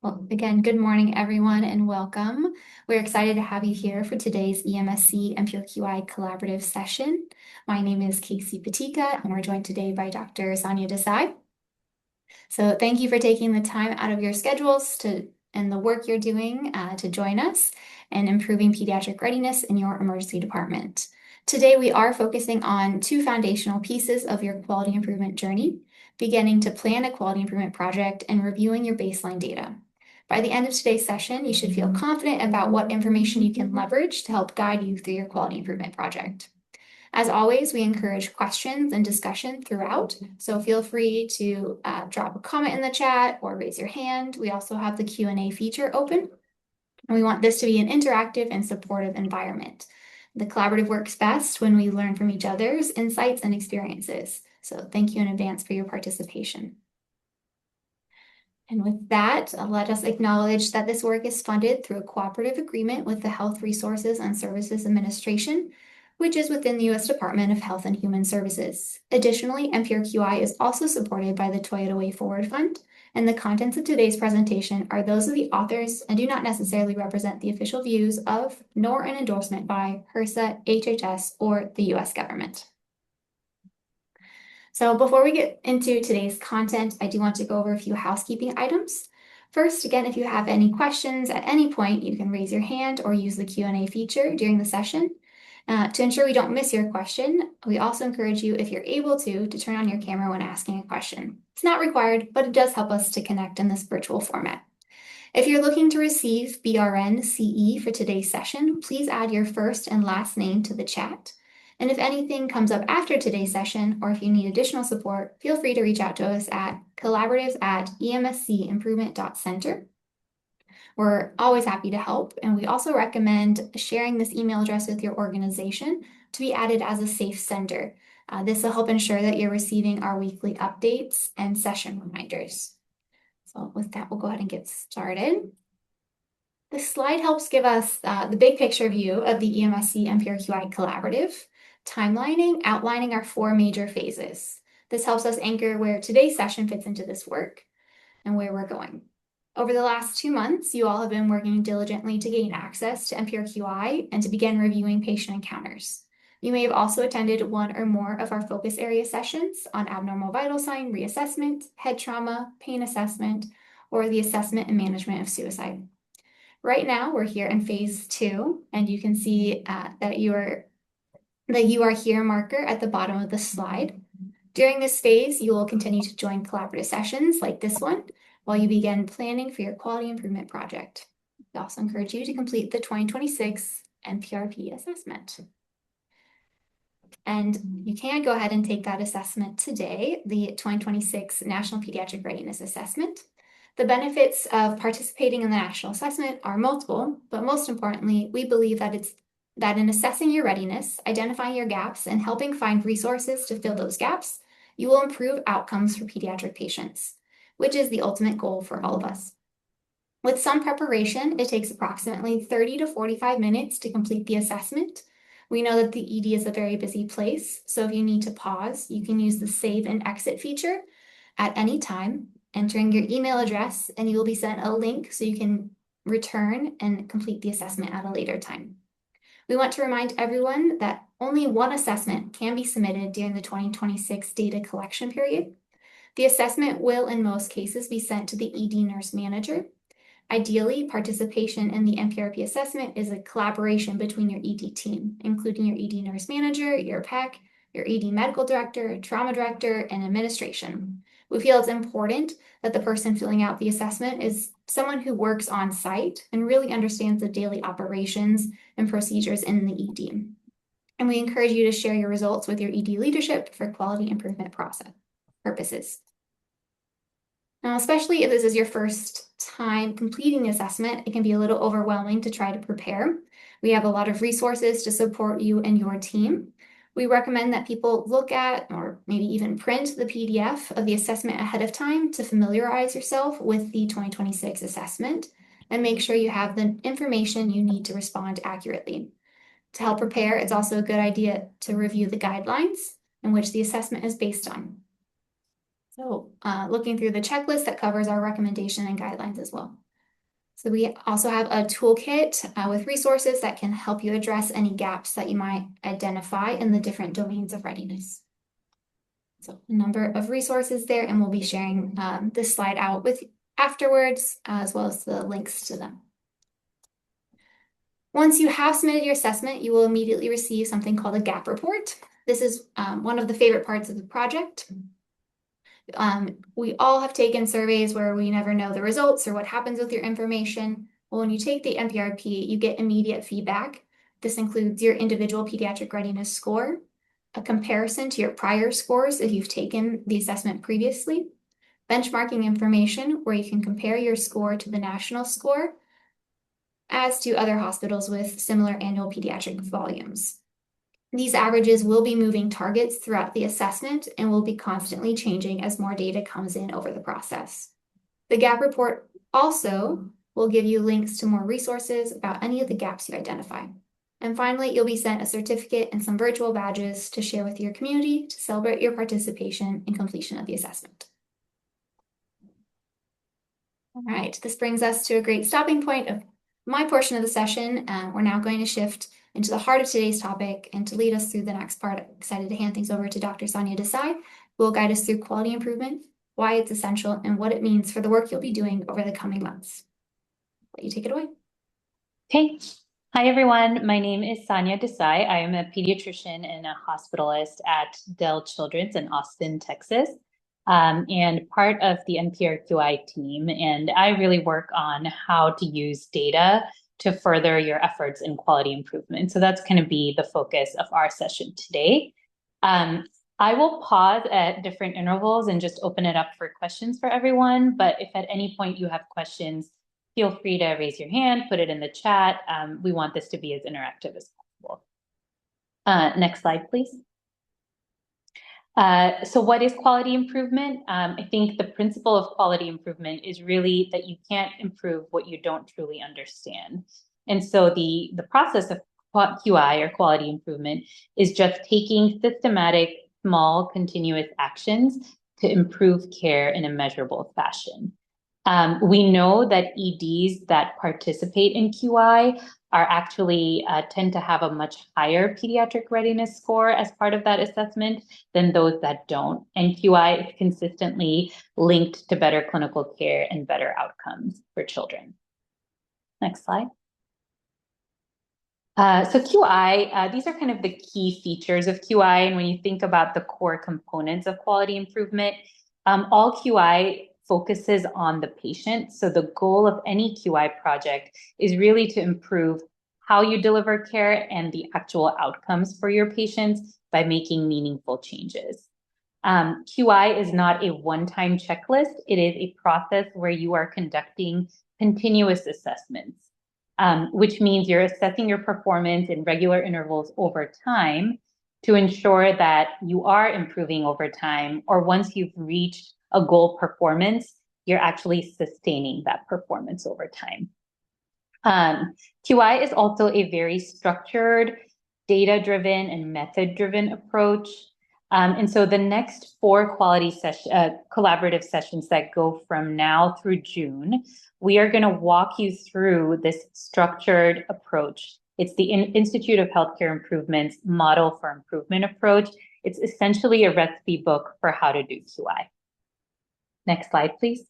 Well, again, good morning, everyone, and welcome. We're excited to have you here for today's EMSC NPRQI Collaborative Session. My name is Kasey Petika, and we're joined today by Dr. Sanya Desai. So thank you for taking the time out of your schedules and the work you're doing to join us and improving pediatric readiness in your emergency department. Today, we are focusing on two foundational pieces of your quality improvement journey, beginning to plan a quality improvement project and reviewing your baseline data. By the end of today's session, you should feel confident about what information you can leverage to help guide you through your quality improvement project. As always, we encourage questions and discussion throughout, so feel free to drop a comment in the chat or raise your hand. We also have the Q&A feature open, and we want this to be an interactive and supportive environment. The collaborative works best when we learn from each other's insights and experiences. So thank you in advance for your participation. And with that, let us acknowledge that this work is funded through a cooperative agreement with the Health Resources and Services Administration, which is within the U.S. Department of Health and Human Services. Additionally, NPRQI is also supported by the Toyota Way Forward Fund, and the contents of today's presentation are those of the authors and do not necessarily represent the official views of, nor an endorsement by, HRSA, HHS, or the U.S. government. So before we get into today's content, I do want to go over a few housekeeping items. First, again, if you have any questions at any point, you can raise your hand or use the Q&A feature during the session. To ensure we don't miss your question, we also encourage you, if you're able to turn on your camera when asking a question. It's not required, but it does help us to connect in this virtual format. If you're looking to receive BRN CE for today's session, please add your first and last name to the chat. And if anything comes up after today's session, or if you need additional support, feel free to reach out to us at collaboratives@emscimprovement.center. We're always happy to help, and we also recommend sharing this email address with your organization to be added as a safe sender. This will help ensure that you're receiving our weekly updates and session reminders. So with that, we'll go ahead and get started. This slide helps give us the big picture view of the EMSC NPRQI Collaborative, timelining, outlining our 4 major phases. This helps us anchor where today's session fits into this work and where we're going. Over the last 2 months, you all have been working diligently to gain access to NPRQI and to begin reviewing patient encounters. You may have also attended one or more of our focus area sessions on abnormal vital sign reassessment, head trauma, pain assessment, or the assessment and management of suicide. Right now, we're here in phase 2, and you can see that you are here marker at the bottom of the slide. During this phase, you will continue to join collaborative sessions like this one while you begin planning for your quality improvement project. We also encourage you to complete the 2026 NPRP assessment. And you can go ahead and take that assessment today, the 2026 National Pediatric Readiness Assessment. The benefits of participating in the national assessment are multiple, but most importantly, we believe that in assessing your readiness, identifying your gaps, and helping find resources to fill those gaps, you will improve outcomes for pediatric patients, which is the ultimate goal for all of us. With some preparation, it takes approximately 30 to 45 minutes to complete the assessment. We know that the ED is a very busy place, so if you need to pause, you can use the save and exit feature at any time, entering your email address, and you will be sent a link so you can return and complete the assessment at a later time. We want to remind everyone that only one assessment can be submitted during the 2026 data collection period. The assessment will, in most cases, be sent to the ED nurse manager. Ideally, participation in the NPRP assessment is a collaboration between your ED team, including your ED nurse manager, your PEC, your ED medical director, trauma director, and administration. We feel it's important that the person filling out the assessment is someone who works on site and really understands the daily operations and procedures in the ED. And we encourage you to share your results with your ED leadership for quality improvement purposes. Now, especially if this is your first time completing the assessment, it can be a little overwhelming to try to prepare. We have a lot of resources to support you and your team. We recommend that people look at or maybe even print the PDF of the assessment ahead of time to familiarize yourself with the 2026 assessment and make sure you have the information you need to respond accurately. To help prepare, it's also a good idea to review the guidelines in which the assessment is based on. So looking through the checklist that covers our recommendation and guidelines as well. So we also have a toolkit with resources that can help you address any gaps that you might identify in the different domains of readiness. So a number of resources there, and we'll be sharing this slide out with afterwards, as well as the links to them. Once you have submitted your assessment, you will immediately receive something called a gap report. This is one of the favorite parts of the project. We all have taken surveys where we never know the results or what happens with your information. Well, when you take the NPRP, you get immediate feedback. This includes your individual pediatric readiness score, a comparison to your prior scores if you've taken the assessment previously, benchmarking information where you can compare your score to the national score, as to other hospitals with similar annual pediatric volumes. These averages will be moving targets throughout the assessment and will be constantly changing as more data comes in over the process. The gap report also will give you links to more resources about any of the gaps you identify. And finally, you'll be sent a certificate and some virtual badges to share with your community to celebrate your participation and completion of the assessment. All right, this brings us to a great stopping point of my portion of the session. We're now going to shift into the heart of today's topic, and to lead us through the next part, I'm excited to hand things over to Dr. Sanya Desai, who will guide us through quality improvement, why it's essential, and what it means for the work you'll be doing over the coming months. Let you take it away. Okay. Hi, everyone. My name is Sanya Desai. I am a pediatrician and a hospitalist at Dell Children's in Austin, Texas, and part of the NPRQI team. And I really work on how to use data to further your efforts in quality improvement. So that's going to be the focus of our session today. I will pause at different intervals and just open it up for questions for everyone. But if at any point you have questions, feel free to raise your hand, put it in the chat. We want this to be as interactive as possible. Next slide, please. So what is quality improvement? I think the principle of quality improvement is really that you can't improve what you don't truly understand. And so the process of QI, or quality improvement, is just taking systematic, small, continuous actions to improve care in a measurable fashion. We know that EDs that participate in QI are actually tend to have a much higher pediatric readiness score as part of that assessment than those that don't. And QI is consistently linked to better clinical care and better outcomes for children. Next slide. So QI, these are kind of the key features of QI. And when you think about the core components of quality improvement, all QI focuses on the patient. So the goal of any QI project is really to improve how you deliver care and the actual outcomes for your patients by making meaningful changes. QI is not a one-time checklist. It is a process where you are conducting continuous assessments, which means you're assessing your performance in regular intervals over time to ensure that you are improving over time, or once you've reached a goal performance, you're actually sustaining that performance over time. QI is also a very structured, data-driven, and method-driven approach. And so the next 4 quality collaborative sessions that go from now through June, we are going to walk you through this structured approach. It's the Institute of Healthcare Improvement's Model for Improvement approach. It's essentially a recipe book for how to do QI. Next slide, please.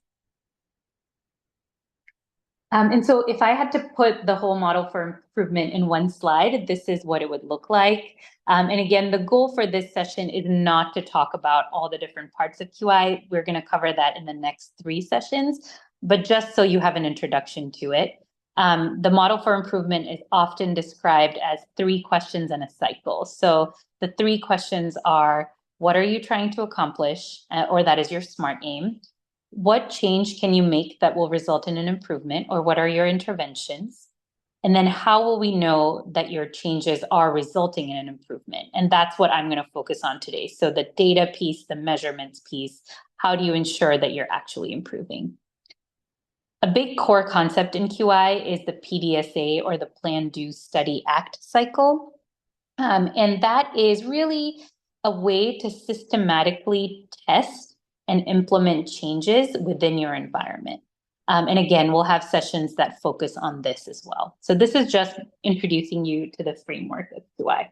And so if I had to put the whole model for improvement in one slide, this is what it would look like. And again, the goal for this session is not to talk about all the different parts of QI. We're going to cover that in the next 3 sessions, but just so you have an introduction to it. The model for improvement is often described as 3 questions and a cycle. So the 3 questions are, what are you trying to accomplish? Or that is your SMART aim. What change can you make that will result in an improvement? Or what are your interventions? And then how will we know that your changes are resulting in an improvement? And that's what I'm going to focus on today. So the data piece, the measurements piece, how do you ensure that you're actually improving? A big core concept in QI is the PDSA, or the Plan, Do, Study, Act cycle. And that is really a way to systematically test and implement changes within your environment. And again, we'll have sessions that focus on this as well. So this is just introducing you to the framework of QI.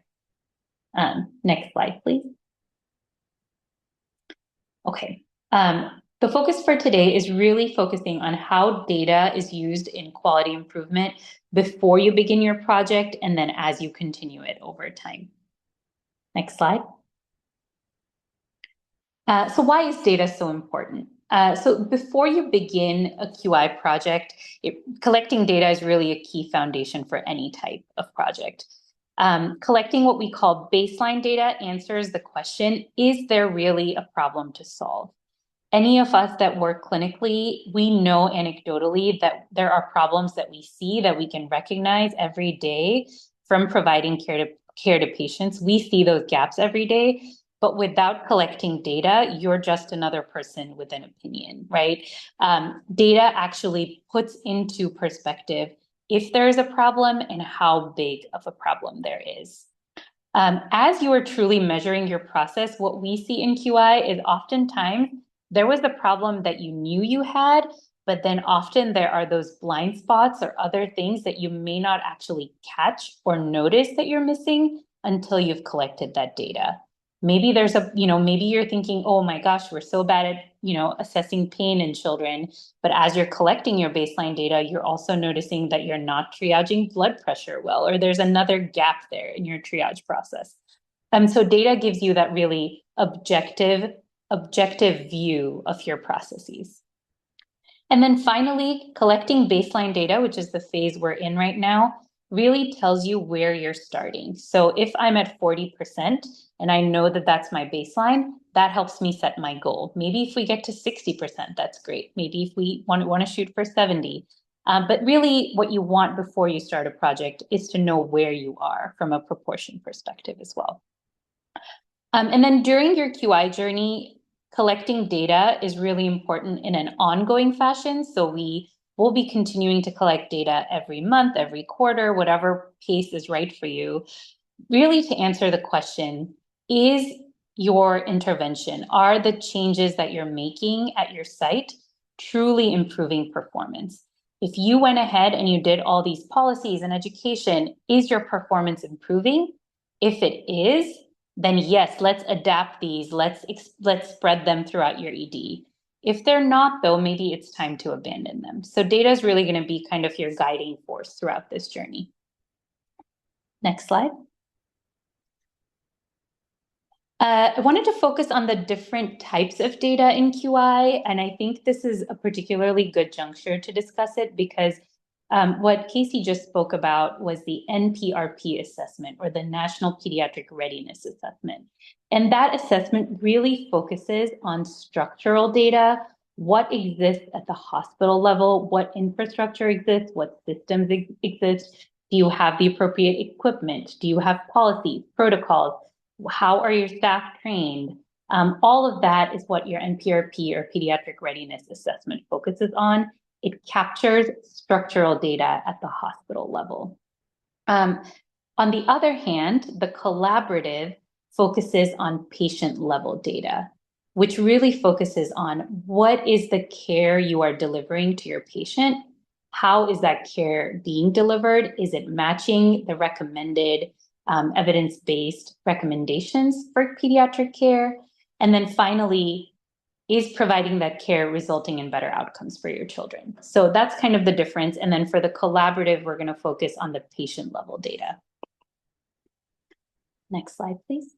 Next slide, please. Okay. The focus for today is really focusing on how data is used in quality improvement before you begin your project and then as you continue it over time. Next slide. So why is data so important? So before you begin a QI project, collecting data is really a key foundation for any type of project. Collecting what we call baseline data answers the question, is there really a problem to solve? Any of us that work clinically, we know anecdotally that there are problems that we see that we can recognize every day from providing care to patients. We see those gaps every day. But without collecting data, you're just another person with an opinion, right? Data actually puts into perspective if there is a problem and how big of a problem there is. As you are truly measuring your process, what we see in QI is oftentimes there was a problem that you knew you had, but then often there are those blind spots or other things that you may not actually catch or notice that you're missing until you've collected that data. Maybe there's maybe you're thinking, oh my gosh, we're so bad at, assessing pain in children. But as you're collecting your baseline data, you're also noticing that you're not triaging blood pressure well, or there's another gap there in your triage process. So data gives you that really objective view of your processes. And then finally, collecting baseline data, which is the phase we're in right now, really tells you where you're starting. So if I'm at 40% and I know that that's my baseline, that helps me set my goal. Maybe if we get to 60%, that's great. Maybe if we want to shoot for 70. But really what you want before you start a project is to know where you are from a proportion perspective as well. And then during your QI journey, collecting data is really important in an ongoing fashion. So we will be continuing to collect data every month, every quarter, whatever pace is right for you, really to answer the question, is your intervention, are the changes that you're making at your site truly improving performance? If you went ahead and you did all these policies and education, is your performance improving? If it is, then yes, let's adapt these. Let's spread them throughout your ED. If they're not, though, maybe it's time to abandon them. So data is really going to be kind of your guiding force throughout this journey. Next slide. I wanted to focus on the different types of data in QI, and I think this is a particularly good juncture to discuss it because what Kasey just spoke about was the NPRP assessment, or the National Pediatric Readiness Assessment. And that assessment really focuses on structural data, what exists at the hospital level, what infrastructure exists, what systems exist. Do you have the appropriate equipment? Do you have policies, protocols? How are your staff trained? All of that is what your NPRP or Pediatric Readiness Assessment focuses on. It captures structural data at the hospital level. On the other hand, the collaborative focuses on patient level data, which really focuses on what is the care you are delivering to your patient? How is that care being delivered? Is it matching the recommended evidence-based recommendations for pediatric care? And then finally, is providing that care resulting in better outcomes for your children? So that's kind of the difference. And then for the collaborative, we're going to focus on the patient level data. Next slide, please.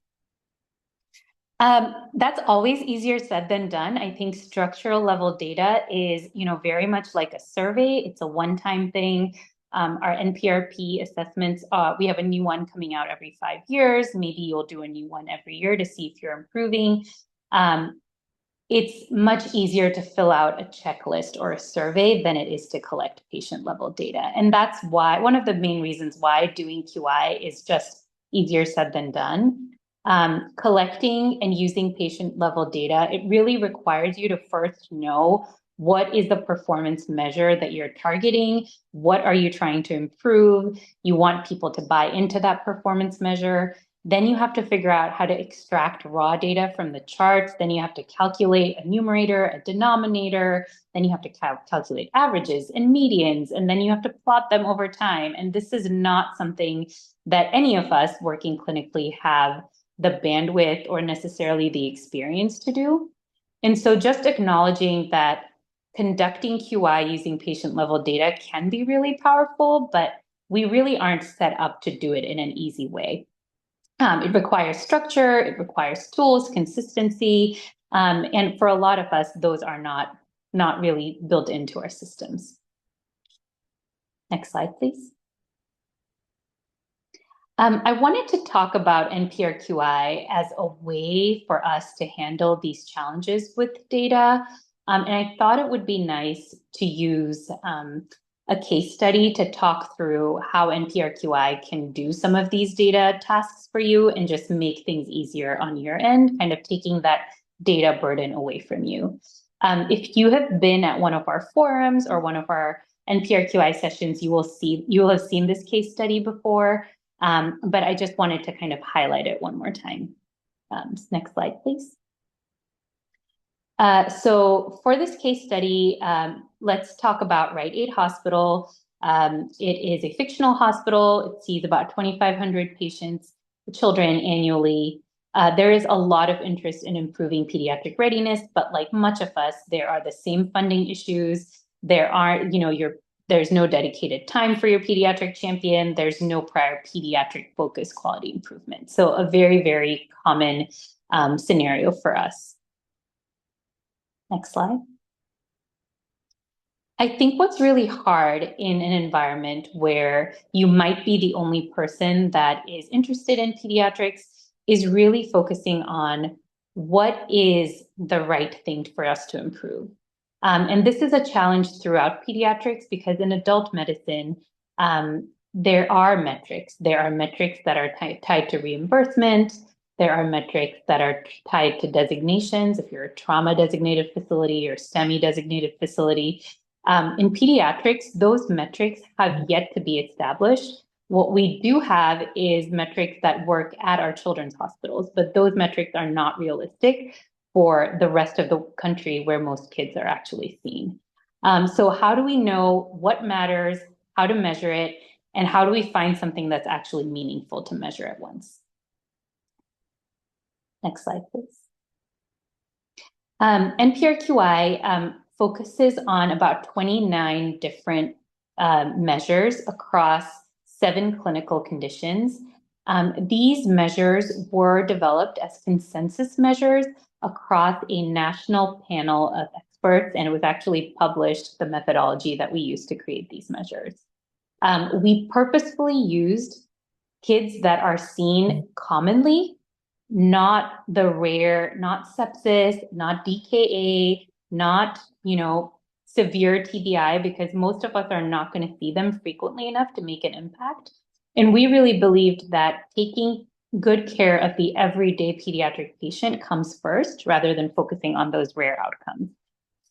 That's always easier said than done. I think structural level data is, very much like a survey. It's a one-time thing. Our NPRP assessments, we have a new one coming out every 5 years. Maybe you'll do a new one every year to see if you're improving. It's much easier to fill out a checklist or a survey than it is to collect patient level data. And that's why, one of the main reasons why doing QI is just easier said than done. Collecting and using patient level data, it really requires you to first know what is the performance measure that you're targeting? What are you trying to improve? You want people to buy into that performance measure. Then you have to figure out how to extract raw data from the charts. Then you have to calculate a numerator, a denominator. Then you have to calculate averages and medians, and then you have to plot them over time. And this is not something that any of us working clinically have the bandwidth or necessarily the experience to do. And so just acknowledging that conducting QI using patient level data can be really powerful, but we really aren't set up to do it in an easy way. It requires structure, it requires tools, consistency, and for a lot of us, those are not really built into our systems. Next slide, please. I wanted to talk about NPRQI as a way for us to handle these challenges with data. And I thought it would be nice to use a case study to talk through how NPRQI can do some of these data tasks for you and just make things easier on your end, kind of taking that data burden away from you. If you have been at one of our forums or one of our NPRQI sessions, you will have seen this case study before. But I just wanted to kind of highlight it one more time. Next slide, please. So for this case study, let's talk about Rite Aid Hospital. It is a fictional hospital. It sees about 2,500 patients, children annually. There is a lot of interest in improving pediatric readiness, but like much of us, there are the same funding issues. There's no dedicated time for your pediatric champion. There's no prior pediatric focus quality improvement. So a very, very common scenario for us. Next slide. I think what's really hard in an environment where you might be the only person that is interested in pediatrics is really focusing on what is the right thing for us to improve. And this is a challenge throughout pediatrics because in adult medicine, there are metrics. There are metrics that are tied to reimbursement. There are metrics that are tied to designations. If you're a trauma designated facility or STEMI designated facility. In pediatrics, those metrics have yet to be established. What we do have is metrics that work at our children's hospitals, but those metrics are not realistic for the rest of the country where most kids are actually seen. So how do we know what matters, how to measure it, and how do we find something that's actually meaningful to measure at once? Next slide, please. NPRQI focuses on about 29 different measures across 7 clinical conditions. These measures were developed as consensus measures across a national panel of experts, and it was actually published, the methodology that we used to create these measures. We purposefully used kids that are seen commonly, not the rare, not sepsis, not DKA, not, severe TBI, because most of us are not going to see them frequently enough to make an impact. And we really believed that taking good care of the everyday pediatric patient comes first, rather than focusing on those rare outcomes.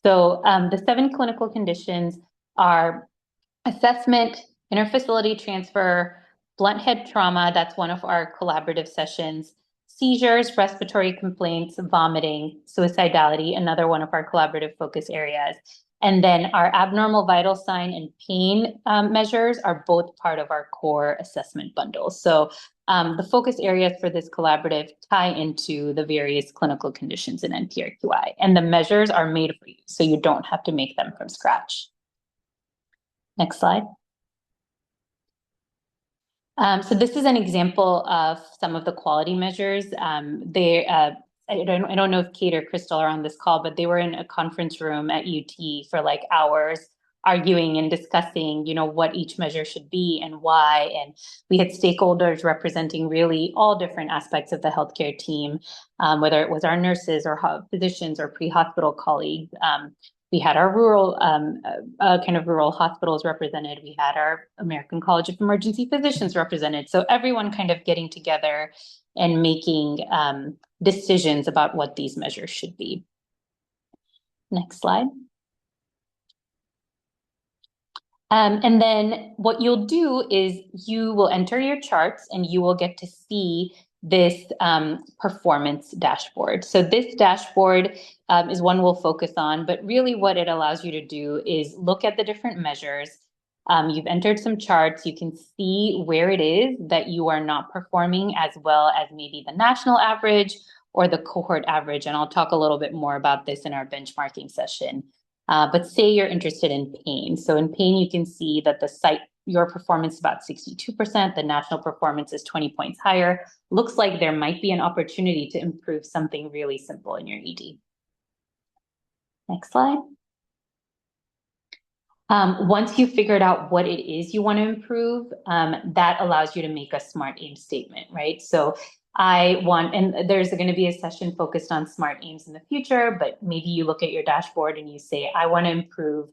So the 7 clinical conditions are assessment, interfacility transfer, blunt head trauma, that's one of our collaborative sessions, seizures, respiratory complaints, vomiting, suicidality, another one of our collaborative focus areas. And then our abnormal vital sign and pain measures are both part of our core assessment bundle. So the focus areas for this collaborative tie into the various clinical conditions in NPRQI, and the measures are made for you, so you don't have to make them from scratch. Next slide. So this is an example of some of the quality measures. I don't know if Kate or Crystal are on this call, but they were in a conference room at UT for like hours, arguing and discussing, what each measure should be and why. And we had stakeholders representing really all different aspects of the healthcare team, whether it was our nurses or physicians or pre-hospital colleagues. We had our rural hospitals represented. We had our American College of Emergency Physicians represented. So everyone kind of getting together and making decisions about what these measures should be. Next slide. And then what you'll do is you will enter your charts and you will get to see this performance dashboard. So this dashboard is one we'll focus on, but really what it allows you to do is look at the different measures. You've entered some charts. You can see where it is that you are not performing as well as maybe the national average or the cohort average. And I'll talk a little bit more about this in our benchmarking session. But say you're interested in pain. So in pain, you can see that the site, your performance is about 62%, the national performance is 20 points higher. Looks like there might be an opportunity to improve something really simple in your ED. Next slide. Once you've figured out what it is you want to improve, that allows you to make a SMART aim statement, right? So and there's going to be a session focused on SMART aims in the future, but maybe you look at your dashboard and you say, I want to improve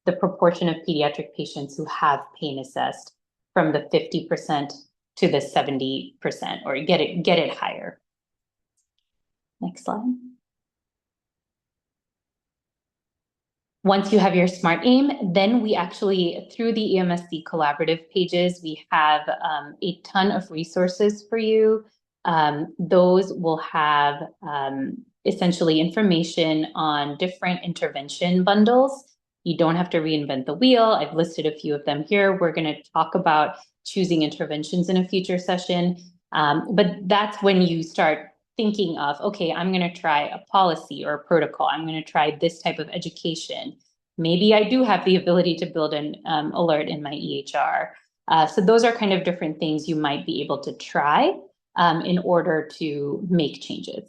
the proportion of pediatric patients who have pain assessed from the 50% to the 70%, or get it higher. Next slide. Once you have your SMART aim, then we actually, through the EMSC collaborative pages, we have a ton of resources for you. Those will have essentially information on different intervention bundles. You don't have to reinvent the wheel. I've listed a few of them here. We're going to talk about choosing interventions in a future session. But that's when you start thinking of, okay, I'm going to try a policy or a protocol. I'm going to try this type of education. Maybe I do have the ability to build an alert in my EHR. So those are kind of different things you might be able to try in order to make changes.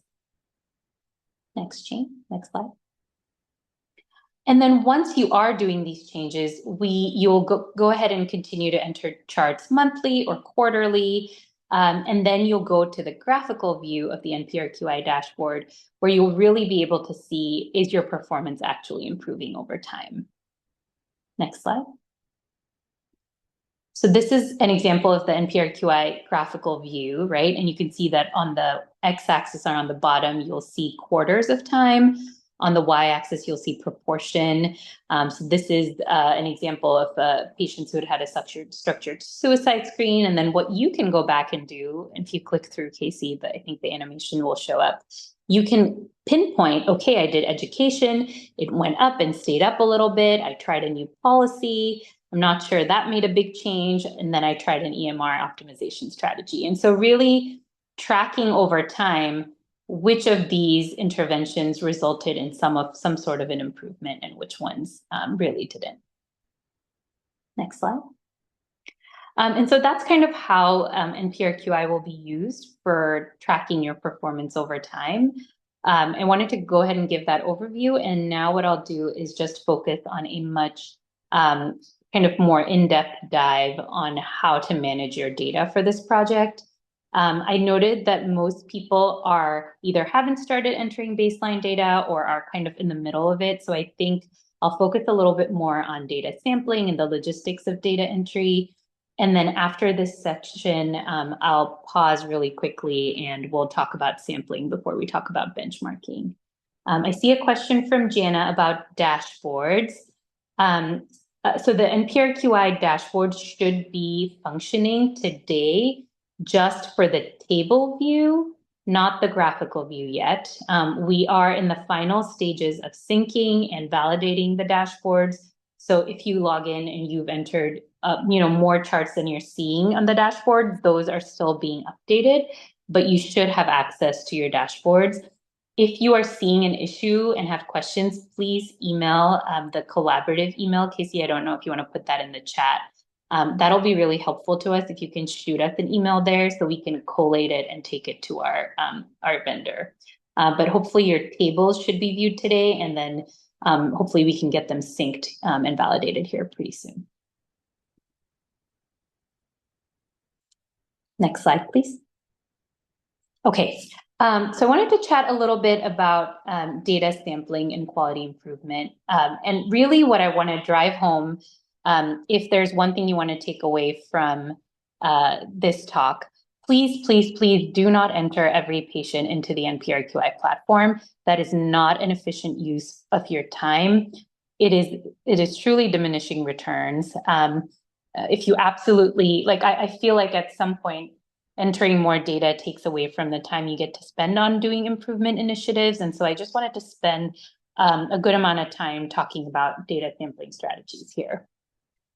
Next slide. And then once you are doing these changes, you'll go ahead and continue to enter charts monthly or quarterly. And then you'll go to the graphical view of the NPRQI dashboard, where you'll really be able to see, is your performance actually improving over time? Next slide. So this is an example of the NPRQI graphical view, right? And you can see that on the x-axis or on the bottom, you'll see quarters of time. On the y-axis, you'll see proportion. So this is an example of patients who had a structured suicide screen. And then what you can go back and do, and if you click through, Kasey, but I think the animation will show up, you can pinpoint, okay, I did education. It went up and stayed up a little bit. I tried a new policy. I'm not sure that made a big change. And then I tried an EMR optimization strategy. And so really tracking over time which of these interventions resulted in some sort of an improvement and which ones really didn't. Next slide. And so that's kind of how NPRQI will be used for tracking your performance over time. I wanted to go ahead and give that overview. And now what I'll do is just focus on a much kind of more in-depth dive on how to manage your data for this project. I noted that most people are either haven't started entering baseline data or are kind of in the middle of it. So I think I'll focus a little bit more on data sampling and the logistics of data entry. And then after this section, I'll pause really quickly and we'll talk about sampling before we talk about benchmarking. I see a question from Jana about dashboards. So the NPRQI dashboard should be functioning today just for the table view, not the graphical view yet. We are in the final stages of syncing and validating the dashboards. So if you log in and you've entered more charts than you're seeing on the dashboard, those are still being updated, but you should have access to your dashboards. If you are seeing an issue and have questions, please email the collaborative email. Kasey, I don't know if you want to put that in the chat. That'll be really helpful to us if you can shoot us an email there so we can collate it and take it to our vendor. But hopefully your tables should be viewed today, and then hopefully we can get them synced and validated here pretty soon. Next slide, please. Okay, so I wanted to chat a little bit about data sampling and quality improvement. And really what I want to drive home, if there's one thing you want to take away from this talk, please, please, please do not enter every patient into the NPRQI platform. That is not an efficient use of your time. It is truly diminishing returns. If you absolutely, I feel like at some point, entering more data takes away from the time you get to spend on doing improvement initiatives. And so I just wanted to spend a good amount of time talking about data sampling strategies here.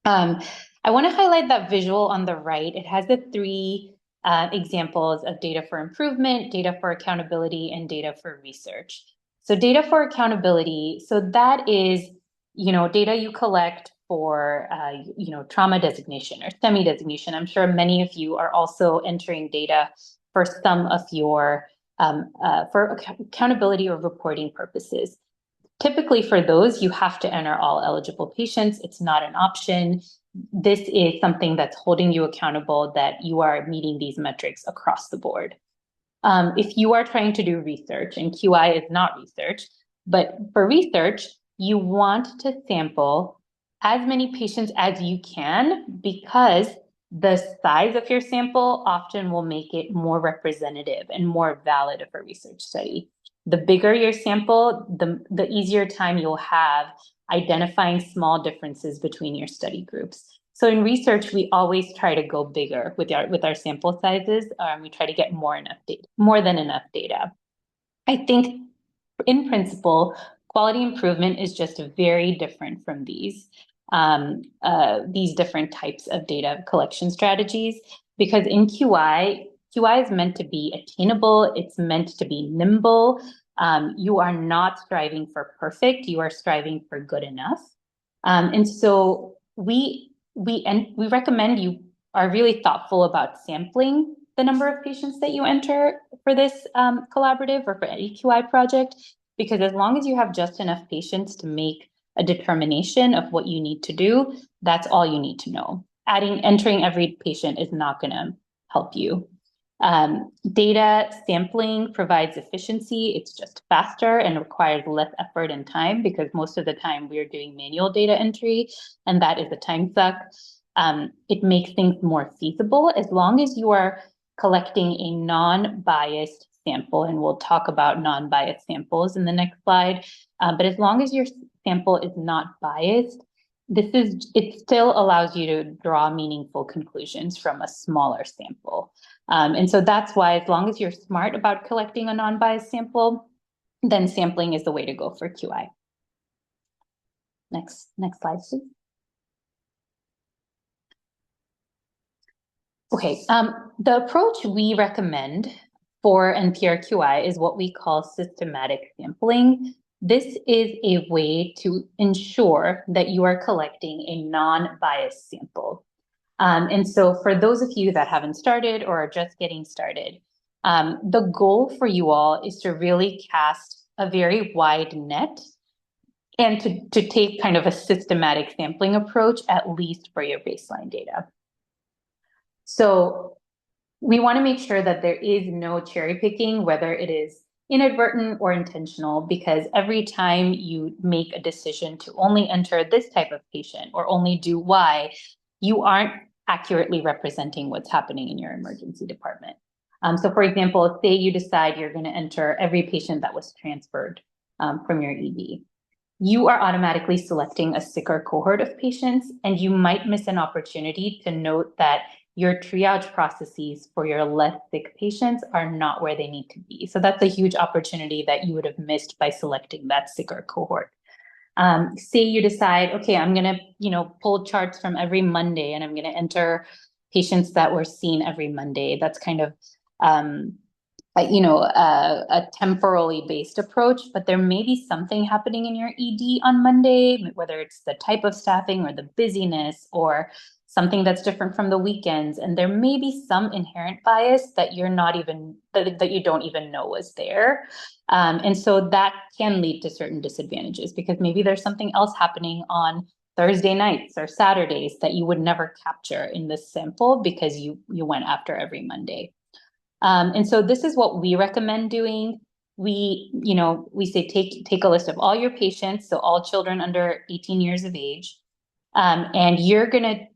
I want to highlight that visual on the right. It has the three examples of data for improvement, data for accountability, and data for research. So data for accountability, so that is, data you collect for, trauma designation or STEMI designation. I'm sure many of you are also entering data for some of your, for accountability or reporting purposes. Typically for those, you have to enter all eligible patients. It's not an option. This is something that's holding you accountable that you are meeting these metrics across the board. If you are trying to do research, and QI is not research, but for research, you want to sample as many patients as you can because the size of your sample often will make it more representative and more valid of a research study. The bigger your sample, the easier time you'll have identifying small differences between your study groups. So in research, we always try to go bigger with our sample sizes. We try to get more than enough data. I think in principle, quality improvement is just very different from these different types of data collection strategies, because in QI is meant to be attainable. It's meant to be nimble. You are not striving for perfect. You are striving for good enough. And so we recommend you are really thoughtful about sampling the number of patients that you enter for this collaborative or for any QI project, because as long as you have just enough patients to make a determination of what you need to do, that's all you need to know. Entering every patient is not going to help you. Data sampling provides efficiency. It's just faster and requires less effort and time because most of the time we are doing manual data entry, and that is a time suck. It makes things more feasible as long as you are collecting a non-biased sample, and we'll talk about non-biased samples in the next slide. But as long as your sample is not biased, it still allows you to draw meaningful conclusions from a smaller sample. And so that's why, as long as you're smart about collecting a non-biased sample, then sampling is the way to go for QI. Next slide, please. Okay, the approach we recommend for NPRQI is what we call systematic sampling. This is a way to ensure that you are collecting a non-biased sample. And so for those of you that haven't started or are just getting started, the goal for you all is to really cast a very wide net and to take kind of a systematic sampling approach, at least for your baseline data. So we want to make sure that there is no cherry picking, whether it is inadvertent or intentional, because every time you make a decision to only enter this type of patient or only do Y, you aren't accurately representing what's happening in your emergency department. So for example, say you decide you're going to enter every patient that was transferred from your ED. You are automatically selecting a sicker cohort of patients, and you might miss an opportunity to note that your triage processes for your less sick patients are not where they need to be. So that's a huge opportunity that you would have missed by selecting that sicker cohort. Say you decide, okay, I'm going to, pull charts from every Monday, and I'm going to enter patients that were seen every Monday. That's kind of, a temporally based approach, but there may be something happening in your ED on Monday, whether it's the type of staffing or the busyness or something that's different from the weekends. And there may be some inherent bias that you don't even know was there. And so that can lead to certain disadvantages because maybe there's something else happening on Thursday nights or Saturdays that you would never capture in this sample because you went after every Monday. And so this is what we recommend doing. We say take a list of all your patients, so all children under 18 years of age, and you're going to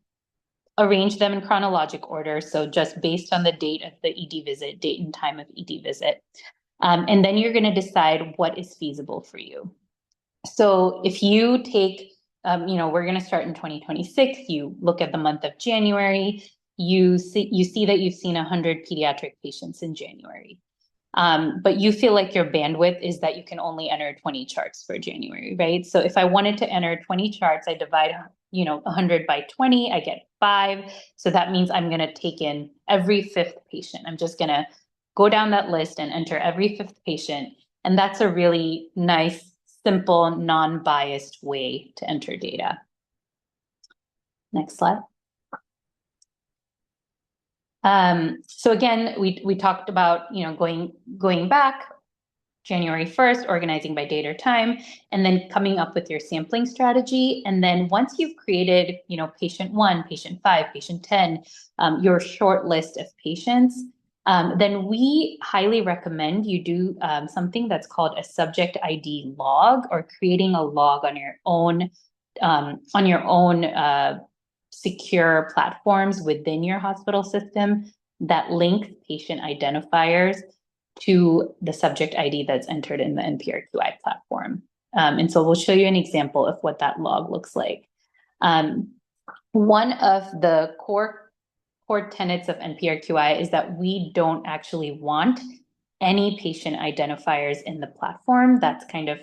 arrange them in chronologic order. So just based on the date of the ED visit, date and time of ED visit. And then you're going to decide what is feasible for you. So if you take, we're going to start in 2026, you look at the month of January, you see that you've seen 100 pediatric patients in January. But you feel like your bandwidth is that you can only enter 20 charts for January, right? So if I wanted to enter 20 charts, I divide, 100 by 20, I get 5. So that means I'm going to take in every 5th patient. I'm just going to go down that list and enter every 5th patient. And that's a really nice, simple, non-biased way to enter data. Next slide. So again, we talked about, going back January 1st, organizing by date or time, and then coming up with your sampling strategy. And then once you've created, patient 1, patient 5, patient 10, your short list of patients, then we highly recommend you do something that's called a subject ID log, or creating a log on your own secure platforms within your hospital system that link patient identifiers to the subject ID that's entered in the NPRQI platform. And so we'll show you an example of what that log looks like. One of the core tenets of NPRQI is that we don't actually want any patient identifiers in the platform. That's kind of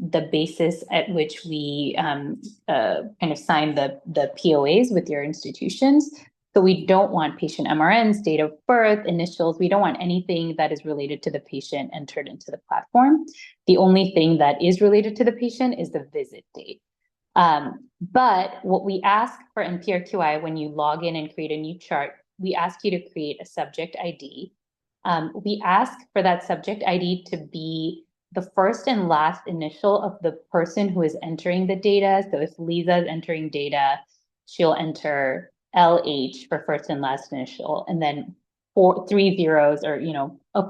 the basis at which we kind of sign the POAs with your institutions. So we don't want patient MRNs, date of birth, initials. We don't want anything that is related to the patient entered into the platform. The only thing that is related to the patient is the visit date. But what we ask for NPRQI when you log in and create a new chart, we ask you to create a subject ID. We ask for that subject ID to be the first and last initial of the person who is entering the data. So if Lisa is entering data, she'll enter LH for first and last initial, and then 3 zeros, or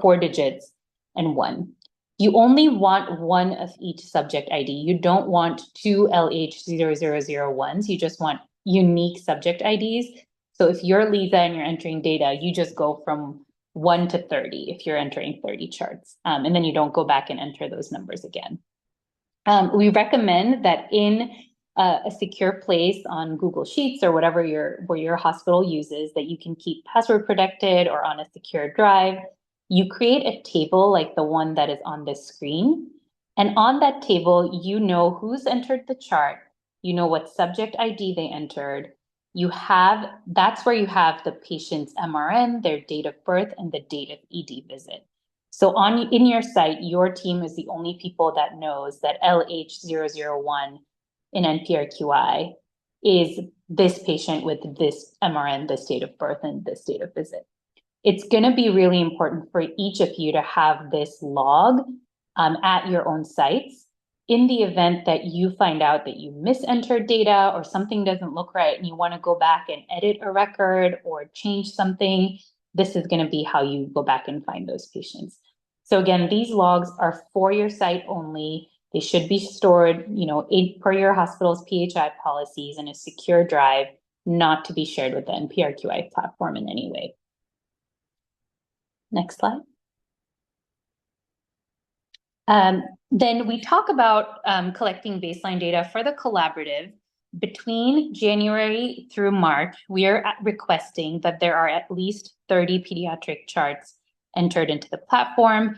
4 digits and 1. You only want one of each subject ID. You don't want 2 LH0001s. You just want unique subject IDs. So if you're Lisa and you're entering data, you just go from 1 to 30 if you're entering 30 charts. And then you don't go back and enter those numbers again. We recommend that in a secure place on Google Sheets or whatever your hospital uses, that you can keep password protected, or on a secure drive. You create a table like the one that is on this screen. And on that table, you know who's entered the chart, you know what subject ID they entered. That's where you have the patient's MRN, their date of birth, and the date of ED visit. So in your site, your team is the only people that knows that LH001 in NPRQI is this patient with this MRN, this date of birth, and this date of visit. It's going to be really important for each of you to have this log at your own sites. In the event that you find out that you misentered data, or something doesn't look right and you want to go back and edit a record or change something, this is going to be how you go back and find those patients. So again, these logs are for your site only. They should be stored, per your hospital's PHI policies, in a secure drive, not to be shared with the NPRQI platform in any way. Next slide. Then we talk about collecting baseline data for the collaborative. Between January through March, we are requesting that there are at least 30 pediatric charts entered into the platform.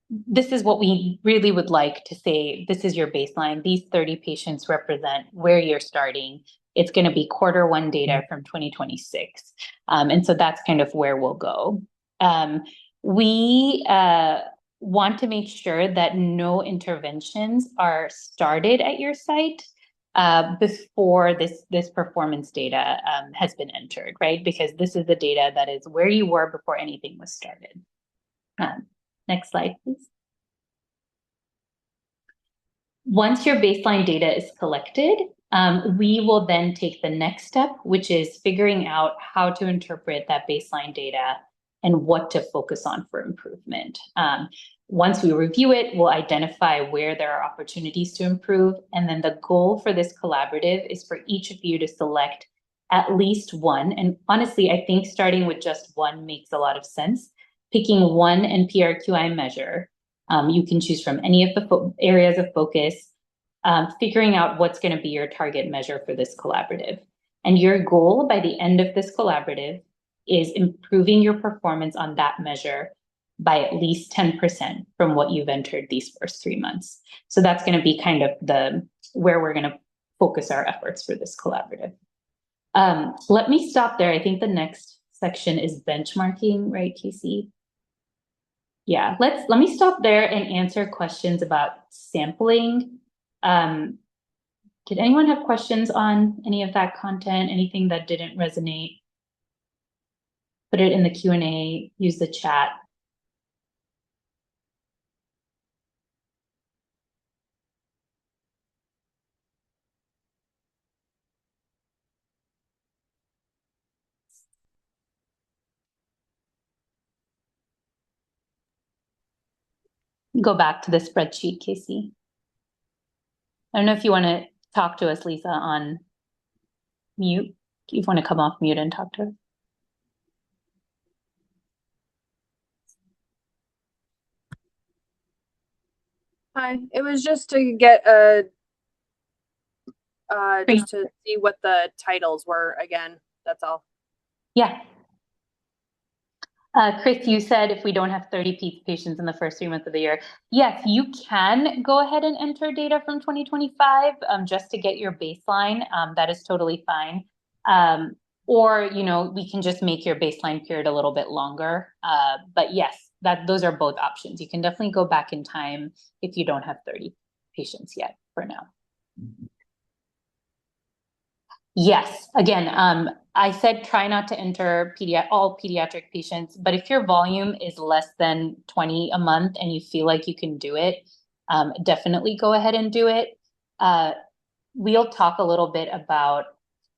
This is what we really would like to say. This is your baseline. These 30 patients represent where you're starting. It's going to be Q1 data from 2026. And so that's kind of where we'll go. We want to make sure that no interventions are started at your site before this performance data has been entered, right? Because this is the data that is where you were before anything was started. Next slide, please. Once your baseline data is collected, we will then take the next step, which is figuring out how to interpret that baseline data and what to focus on for improvement. Once we review it, we'll identify where there are opportunities to improve. And then the goal for this collaborative is for each of you to select at least one. And honestly, I think starting with just one makes a lot of sense. Picking one NPRQI measure, you can choose from any of the areas of focus, figuring out what's going to be your target measure for this collaborative. And your goal by the end of this collaborative is improving your performance on that measure by at least 10% from what you've entered these first 3 months. So that's going to be kind of where we're going to focus our efforts for this collaborative. Let me stop there. I think the next section is benchmarking, right, Kasey? Yeah, let me stop there and answer questions about sampling. Did anyone have questions on any of that content, anything that didn't resonate? Put it in the Q&A, use the chat. Go back to the spreadsheet, Kasey. I don't know if you want to talk to us, Lisa, on mute. If you want to come off mute and talk to her. Hi, it was just to get just to see what the titles were again. That's all. Yeah. Chris, you said if we don't have 30 patients in the first 3 months of the year, yes, you can go ahead and enter data from 2025 just to get your baseline. That is totally fine. Or, we can just make your baseline period a little bit longer. But yes, those are both options. You can definitely go back in time if you don't have 30 patients yet for now. Yes, again, I said try not to enter all pediatric patients, but if your volume is less than 20 a month and you feel like you can do it, definitely go ahead and do it. We'll talk a little bit about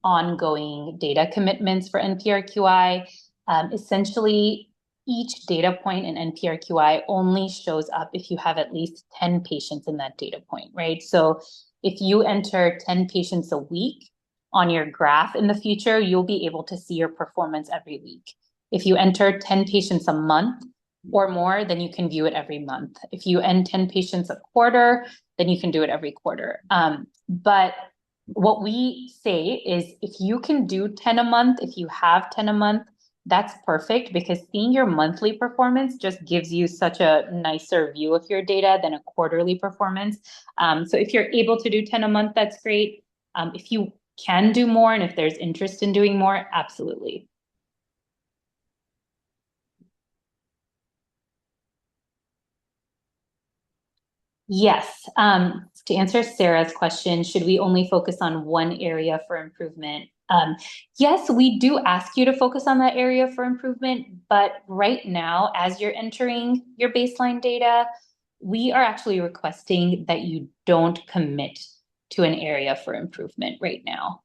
ongoing data commitments for NPRQI. Essentially, each data point in NPRQI only shows up if you have at least 10 patients in that data point, right? So if you enter 10 patients a week, on your graph in the future, you'll be able to see your performance every week. If you enter 10 patients a month or more, then you can view it every month. If you end 10 patients a quarter, then you can do it every quarter. But what we say is if you can do 10 a month, if you have 10 a month, that's perfect because seeing your monthly performance just gives you such a nicer view of your data than a quarterly performance. So if you're able to do 10 a month, that's great. If you can do more and if there's interest in doing more, absolutely. Yes, to answer Sarah's question, should we only focus on one area for improvement? Yes, we do ask you to focus on that area for improvement, but right now, as you're entering your baseline data, we are actually requesting that you don't commit to an area for improvement right now.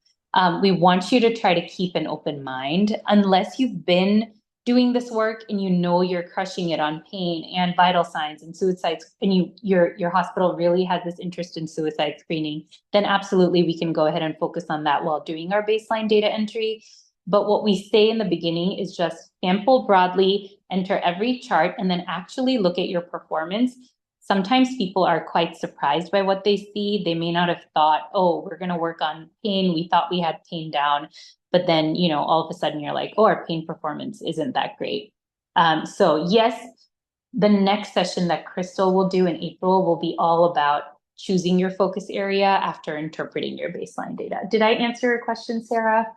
We want you to try to keep an open mind unless you've been doing this work and you're crushing it on pain and vital signs and suicides, and your hospital really has this interest in suicide screening, then absolutely we can go ahead and focus on that while doing our baseline data entry. But what we say in the beginning is just sample broadly, enter every chart, and then actually look at your performance. Sometimes people are quite surprised by what they see. They may not have thought, oh, we're going to work on pain. We thought we had pain down. But then, all of a sudden you're like, oh, our pain performance isn't that great. So yes, the next session that Crystal will do in April will be all about choosing your focus area after interpreting your baseline data. Did I answer your question, Sarah?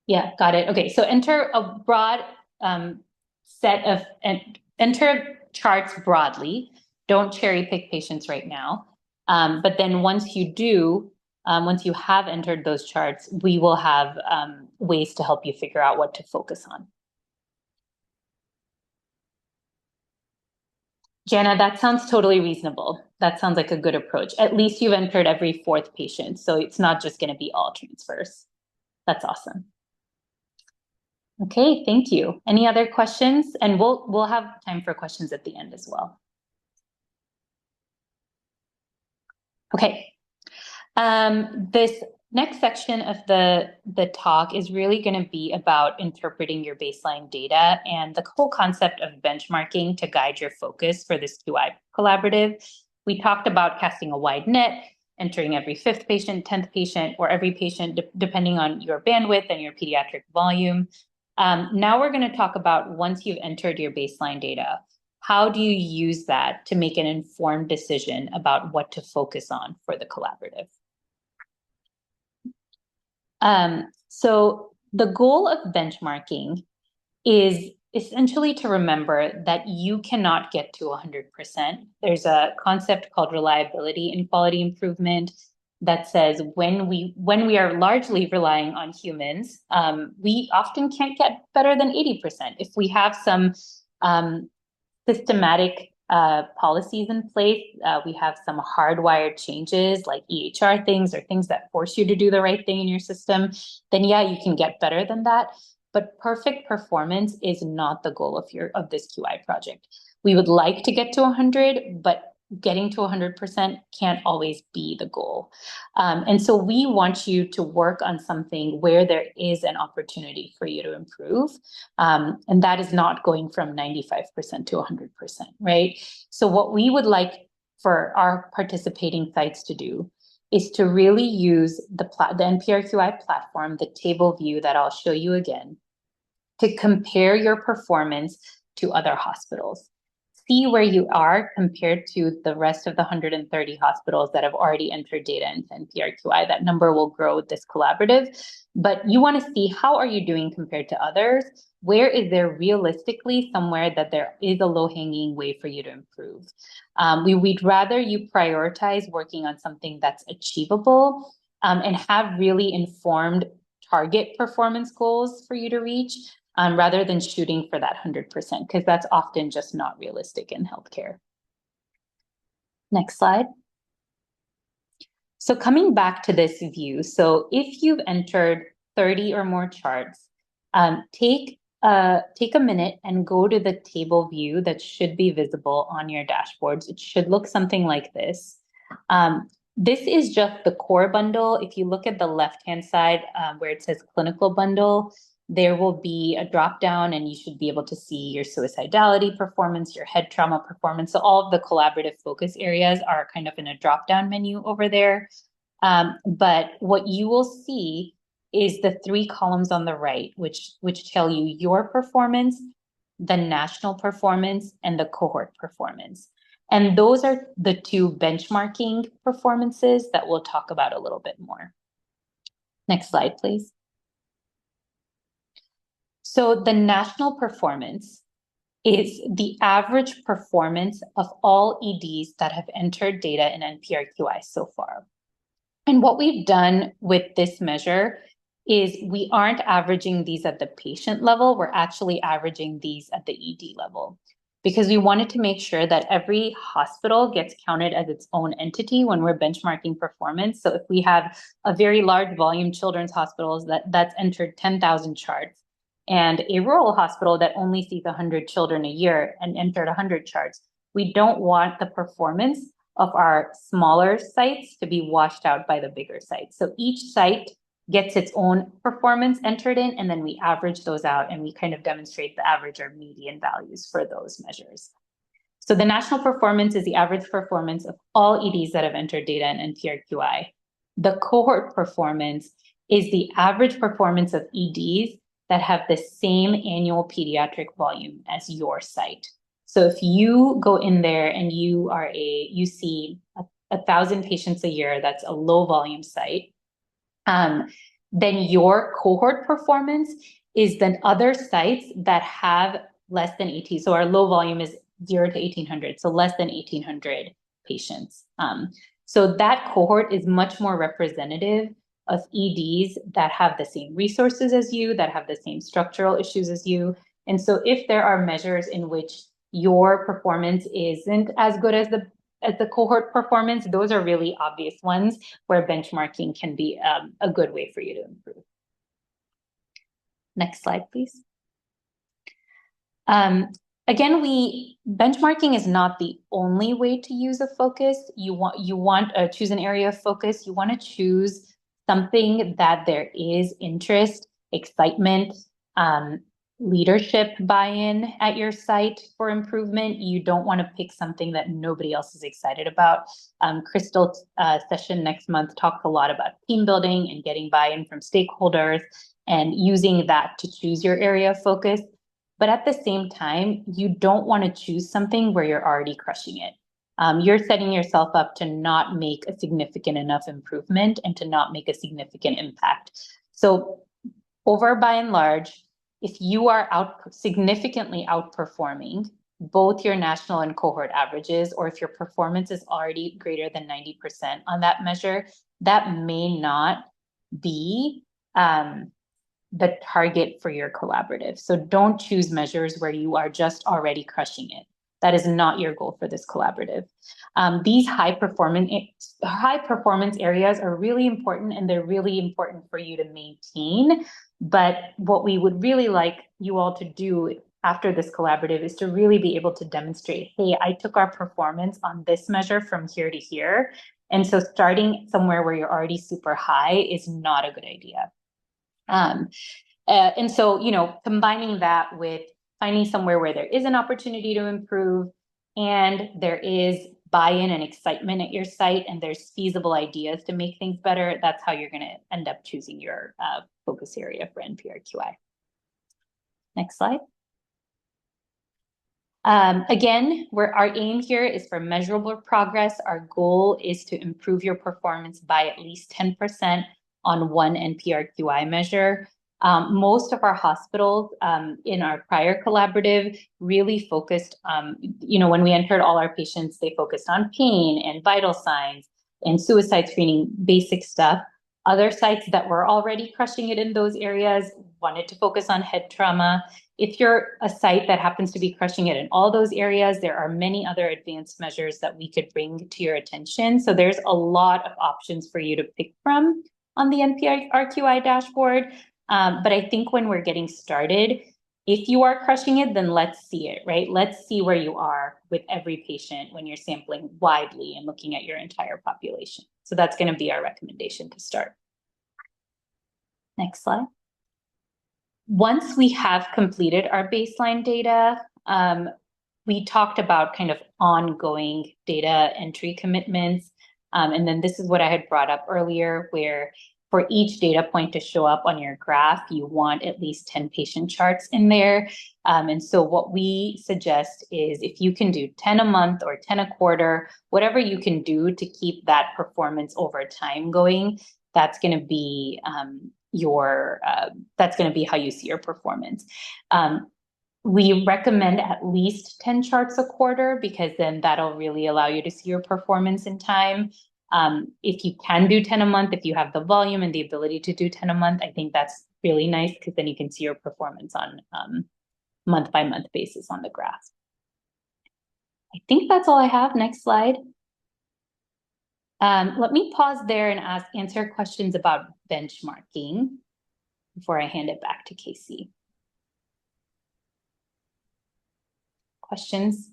Yeah, got it. Okay, so enter a broad enter charts broadly. Don't cherry pick patients right now. But then once you have entered those charts, we will have ways to help you figure out what to focus on. Jana, that sounds totally reasonable. That sounds like a good approach. At least you've entered every 4th patient, so it's not just going to be all transfers. That's awesome. Okay, thank you. Any other questions? And we'll have time for questions at the end as well. Okay. This Next section of the talk is really going to be about interpreting your baseline data and the whole concept of benchmarking to guide your focus for this QI collaborative. We talked about casting a wide net, entering every 5th patient, 10th patient, or every patient, depending on your bandwidth and your pediatric volume. Now we're going to talk about once you've entered your baseline data, how do you use that to make an informed decision about what to focus on for the collaborative? So the goal of benchmarking is essentially to remember that you cannot get to 100%. There's a concept called reliability and quality improvement that says when we are largely relying on humans, we often can't get better than 80%. If we have some systematic policies in place, we have some hardwired changes like EHR things or things that force you to do the right thing in your system, then yeah, you can get better than that. But perfect performance is not the goal of this QI project. We would like to get to 100, but getting to 100% can't always be the goal. And so we want you to work on something where there is an opportunity for you to improve. And that is not going from 95% to 100%, right? So what we would like for our participating sites to do is to really use the NPRQI platform, the table view that I'll show you again, to compare your performance to other hospitals. See where you are compared to the rest of the 130 hospitals that have already entered data into NPRQI. That number will grow with this collaborative, but you want to see how are you doing compared to others? Where is there realistically somewhere that there is a low-hanging way for you to improve? We'd rather you prioritize working on something that's achievable and have really informed target performance goals for you to reach, rather than shooting for that 100%, because that's often just not realistic in healthcare. Next slide. So coming back to this view, so if you've entered 30 or more charts, take a minute and go to the table view that should be visible on your dashboards. It should look something like this. This is just the core bundle. If you look at the left-hand side where it says clinical bundle, there will be a drop down and you should be able to see your suicidality performance, your head trauma performance. So all of the collaborative focus areas are kind of in a drop down menu over there. But what you will see is the 3 columns on the right, which tell you your performance, the national performance, and the cohort performance. And those are the 2 benchmarking performances that we'll talk about a little bit more. Next slide, please. So the national performance is the average performance of all EDs that have entered data in NPRQI so far. And what we've done with this measure is we aren't averaging these at the patient level, we're actually averaging these at the ED level, because we wanted to make sure that every hospital gets counted as its own entity when we're benchmarking performance. So if we have a very large volume children's hospitals that's entered 10,000 charts, and a rural hospital that only sees 100 children a year and entered 100 charts, we don't want the performance of our smaller sites to be washed out by the bigger sites. So each site gets its own performance entered in, and then we average those out and we kind of demonstrate the average or median values for those measures. So the national performance is the average performance of all EDs that have entered data in NPRQI. The cohort performance is the average performance of EDs that have the same annual pediatric volume as your site. So if you go in there and you see 1,000 patients a year, that's a low volume site, then your cohort performance is then other sites that have less than 18. So our low volume is 0 to 1,800, so less than 1,800 patients. So that cohort is much more representative of EDs that have the same resources as you, that have the same structural issues as you. And so if there are measures in which your performance isn't as good as the cohort performance, those are really obvious ones where benchmarking can be a good way for you to improve. Next slide, please. Again, benchmarking is not the only way to use a focus. You want choose an area of focus. You want to choose something that there is interest, excitement, leadership buy-in at your site for improvement. You don't want to pick something that nobody else is excited about. Crystal's session next month talks a lot about team building and getting buy-in from stakeholders and using that to choose your area of focus. But at the same time, you don't want to choose something where you're already crushing it. You're setting yourself up to not make a significant enough improvement and to not make a significant impact. So over by and large, if you are significantly outperforming both your national and cohort averages, or if your performance is already greater than 90% on that measure, that may not be the target for your collaborative. So don't choose measures where you are just already crushing it. That is not your goal for this collaborative. These high performance areas are really important, and they're really important for you to maintain. But what we would really like you all to do after this collaborative is to really be able to demonstrate, hey, I took our performance on this measure from here to here. And so starting somewhere where you're already super high is not a good idea. And so, combining that with finding somewhere where there is an opportunity to improve and there is buy-in and excitement at your site and there's feasible ideas to make things better, that's how you're going to end up choosing your focus area for NPRQI. Next slide. Again, our aim here is for measurable progress. Our goal is to improve your performance by at least 10% on one NPRQI measure. Most of our hospitals in our prior collaborative really focused, when we entered all our patients, they focused on pain and vital signs and suicide screening, basic stuff. Other sites that were already crushing it in those areas wanted to focus on head trauma. If you're a site that happens to be crushing it in all those areas, there are many other advanced measures that we could bring to your attention. So there's a lot of options for you to pick from on the NPRQI dashboard. But I think when we're getting started, if you are crushing it, then let's see it, right? Let's see where you are with every patient when you're sampling widely and looking at your entire population. So that's going to be our recommendation to start. Next slide. Once we have completed our baseline data, we talked about kind of ongoing data entry commitments. And then this is what I had brought up earlier, where for each data point to show up on your graph, you want at least 10 patient charts in there. And so what we suggest is if you can do 10 a month or 10 a quarter, whatever you can do to keep that performance over time going, that's going to be that's going to be how you see your performance. We recommend at least 10 charts a quarter because then that'll really allow you to see your performance in time. If you can do 10 a month, if you have the volume and the ability to do 10 a month, I think that's really nice because then you can see your performance on month by month basis on the graph. I think that's all I have. Next slide. Let me pause there and answer questions about benchmarking before I hand it back to Kasey. Questions?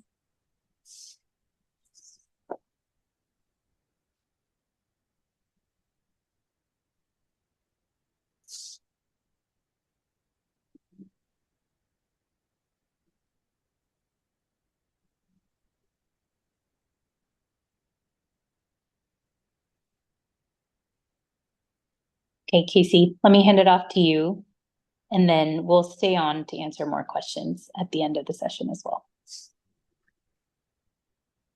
Okay, Kasey, let me hand it off to you, and then we'll stay on to answer more questions at the end of the session as well.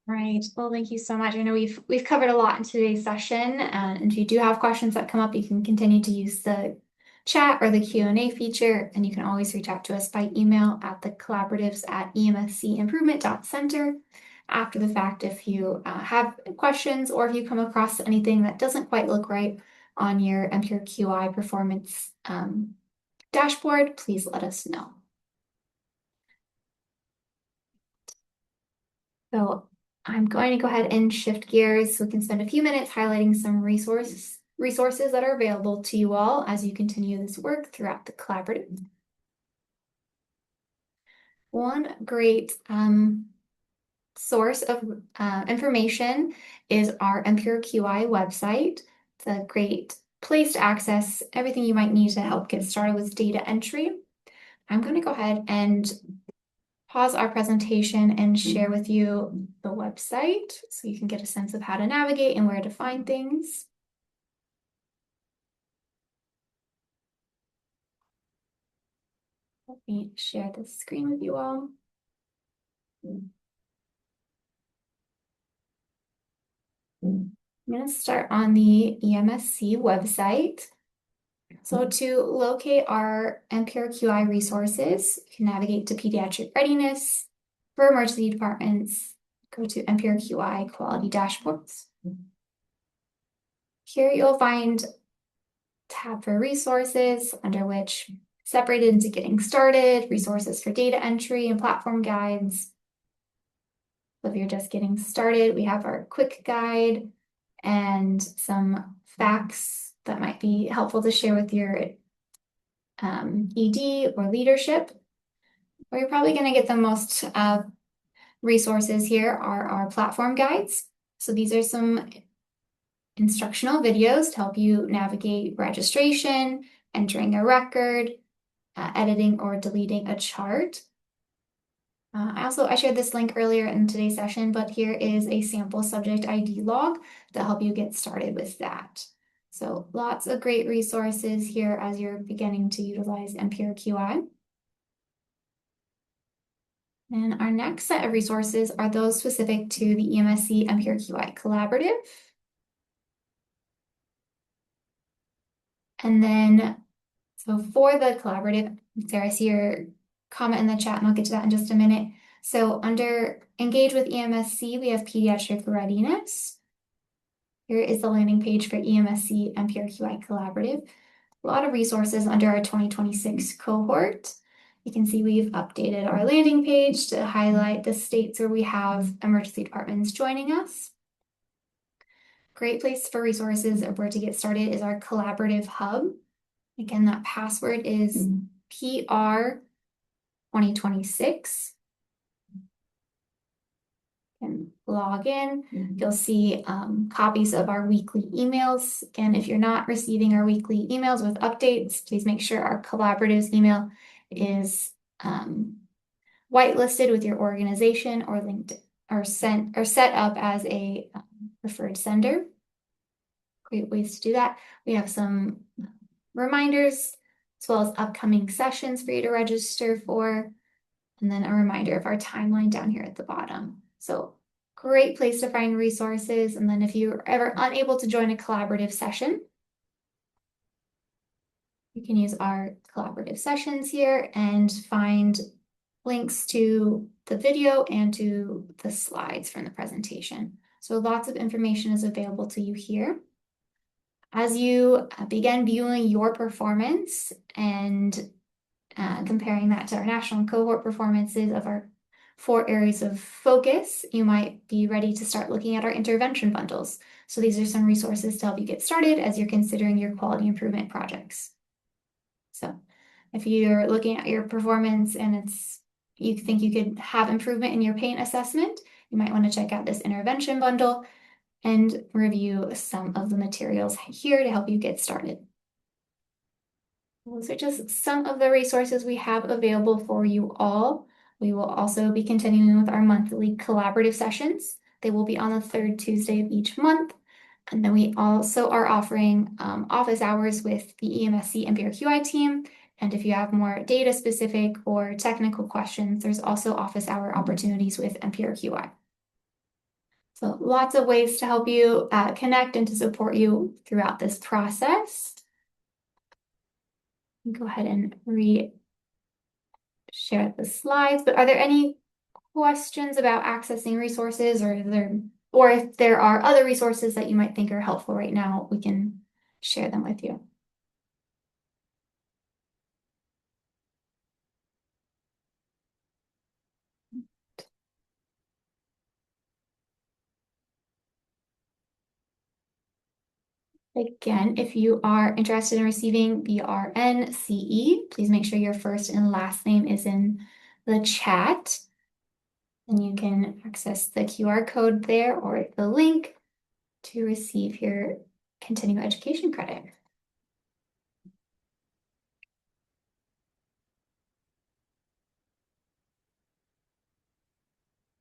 Right. Well, thank you so much. I know we've covered a lot in today's session, and if you do have questions that come up, you can continue to use the chat or the Q&A feature, and you can always reach out to us by email at the collaboratives@emscimprovement.center. After the fact, if you have questions or if you come across anything that doesn't quite look right on your NPRQI performance dashboard, please let us know. So I'm going to go ahead and shift gears so we can spend a few minutes highlighting some resources that are available to you all as you continue this work throughout the collaborative. One great source of information is our NPRQI website. It's a great place to access everything you might need to help get started with data entry. I'm going to go ahead and pause our presentation and share with you the website so you can get a sense of how to navigate and where to find things. Let me share the screen with you all. I'm going to start on the EMSC website. So to locate our NPRQI resources, you can navigate to Pediatric Readiness. For emergency departments, go to NPRQI Quality Dashboards. Here you'll find a tab for resources, under which separated into getting started, resources for data entry, and platform guides. So if you're just getting started, we have our quick guide and some facts that might be helpful to share with your ED or leadership. Where you're probably going to get the most resources here are our platform guides. So these are some instructional videos to help you navigate registration, entering a record, editing or deleting a chart. I shared this link earlier in today's session, but here is a sample subject ID log to help you get started with that. So lots of great resources here as you're beginning to utilize NPRQI. And our next set of resources are those specific to the EMSC NPRQI Collaborative. And then, so for the collaborative, Sarah, I see your comment in the chat, and I'll get to that in just a minute. So under Engage with EMSC, we have Pediatric Readiness. Here is the landing page for EMSC NPRQI Collaborative. A lot of resources under our 2026 cohort. You can see we've updated our landing page to highlight the states where we have emergency departments joining us. Great place for resources of where to get started is our collaborative hub. Again, that password is PR 2026. And log in. You'll see copies of our weekly emails. Again, if you're not receiving our weekly emails with updates, please make sure our collaboratives email is whitelisted with your organization or linked or sent or set up as a preferred sender. Great ways to do that. We have some reminders as well as upcoming sessions for you to register for, and then a reminder of our timeline down here at the bottom. So great place to find resources. And then if you're ever unable to join a collaborative session, you can use our collaborative sessions here and find links to the video and to the slides from the presentation. So lots of information is available to you here. As you begin viewing your performance and comparing that to our national cohort performances of our 4 areas of focus, you might be ready to start looking at our intervention bundles. So these are some resources to help you get started as you're considering your quality improvement projects. So if you're looking at your performance and you think you could have improvement in your pain assessment, you might want to check out this intervention bundle and review some of the materials here to help you get started. Those are just some of the resources we have available for you all. We will also be continuing with our monthly collaborative sessions. They will be on the 3rd Tuesday of each month. And then we also are offering office hours with the EMSC NPRQI team. And if you have more data specific or technical questions, there's also office hour opportunities with NPRQI. So lots of ways to help you connect and to support you throughout this process. Go ahead and share the slides, but are there any questions about accessing resources, or if there are other resources that you might think are helpful right now, we can share them with you. Again, if you are interested in receiving BRNCE, please make sure your first and last name is in the chat. And you can access the QR code there or the link to receive your continuing education credit.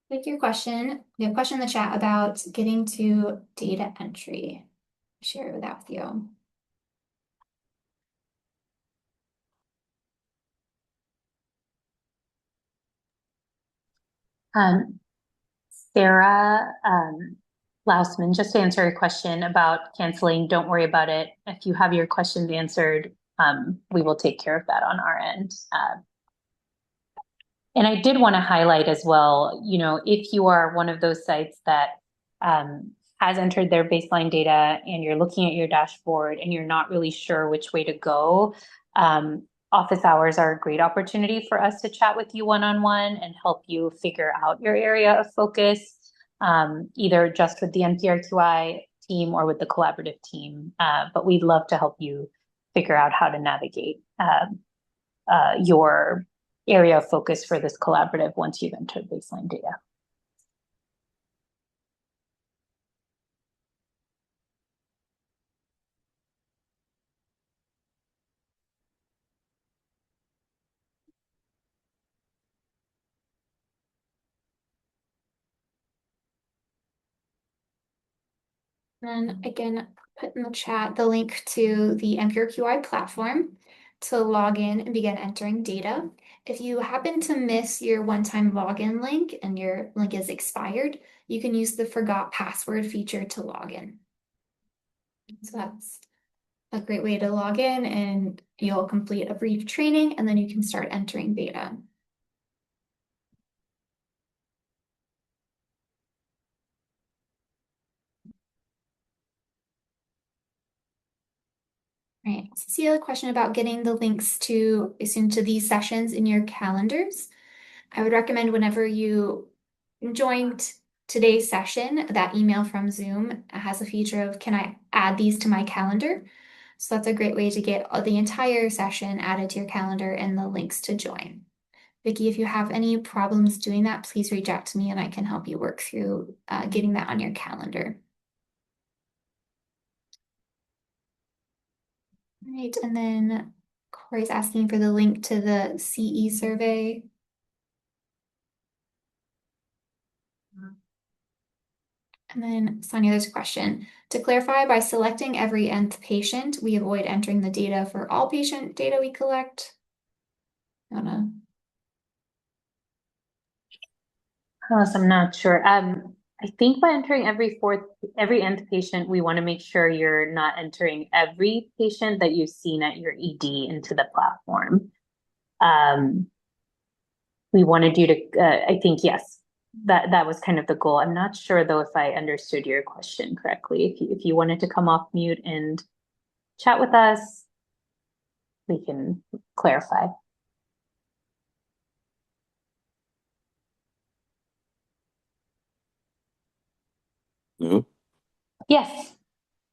Like your question, we have a question in the chat about getting to data entry. Share that with you. Sarah Lausman, just to answer your question about canceling, don't worry about it. If you have your questions answered, we will take care of that on our end. And I did want to highlight as well, if you are one of those sites that has entered their baseline data and you're looking at your dashboard and you're not really sure which way to go, office hours are a great opportunity for us to chat with you one-on-one and help you figure out your area of focus, either just with the NPRQI team or with the collaborative team. But we'd love to help you figure out how to navigate your area of focus for this collaborative once you've entered baseline data. And again, put in the chat the link to the NPRQI platform to log in and begin entering data. If you happen to miss your one-time login link and your link is expired, you can use the forgot password feature to log in. So that's a great way to log in, and you'll complete a brief training and then you can start entering data. Right, Cecilia, a question about getting the links to these sessions in your calendars. I would recommend whenever you joined today's session, that email from Zoom has a feature of, can I add these to my calendar? So that's a great way to get the entire session added to your calendar and the links to join. Vicki, if you have any problems doing that, please reach out to me and I can help you work through getting that on your calendar. All right, and then Corey's asking for the link to the CE survey. And then Sanya, there's a question. To clarify, by selecting every nth patient, we avoid entering the data for all patient data we collect. I'm not sure. I think by entering every nth patient, we want to make sure you're not entering every patient that you've seen at your ED into the platform. We wanted you to, I think, yes, that was kind of the goal. I'm not sure though if I understood your question correctly. If you wanted to come off mute and chat with us, we can clarify. Mm-hmm. Yes.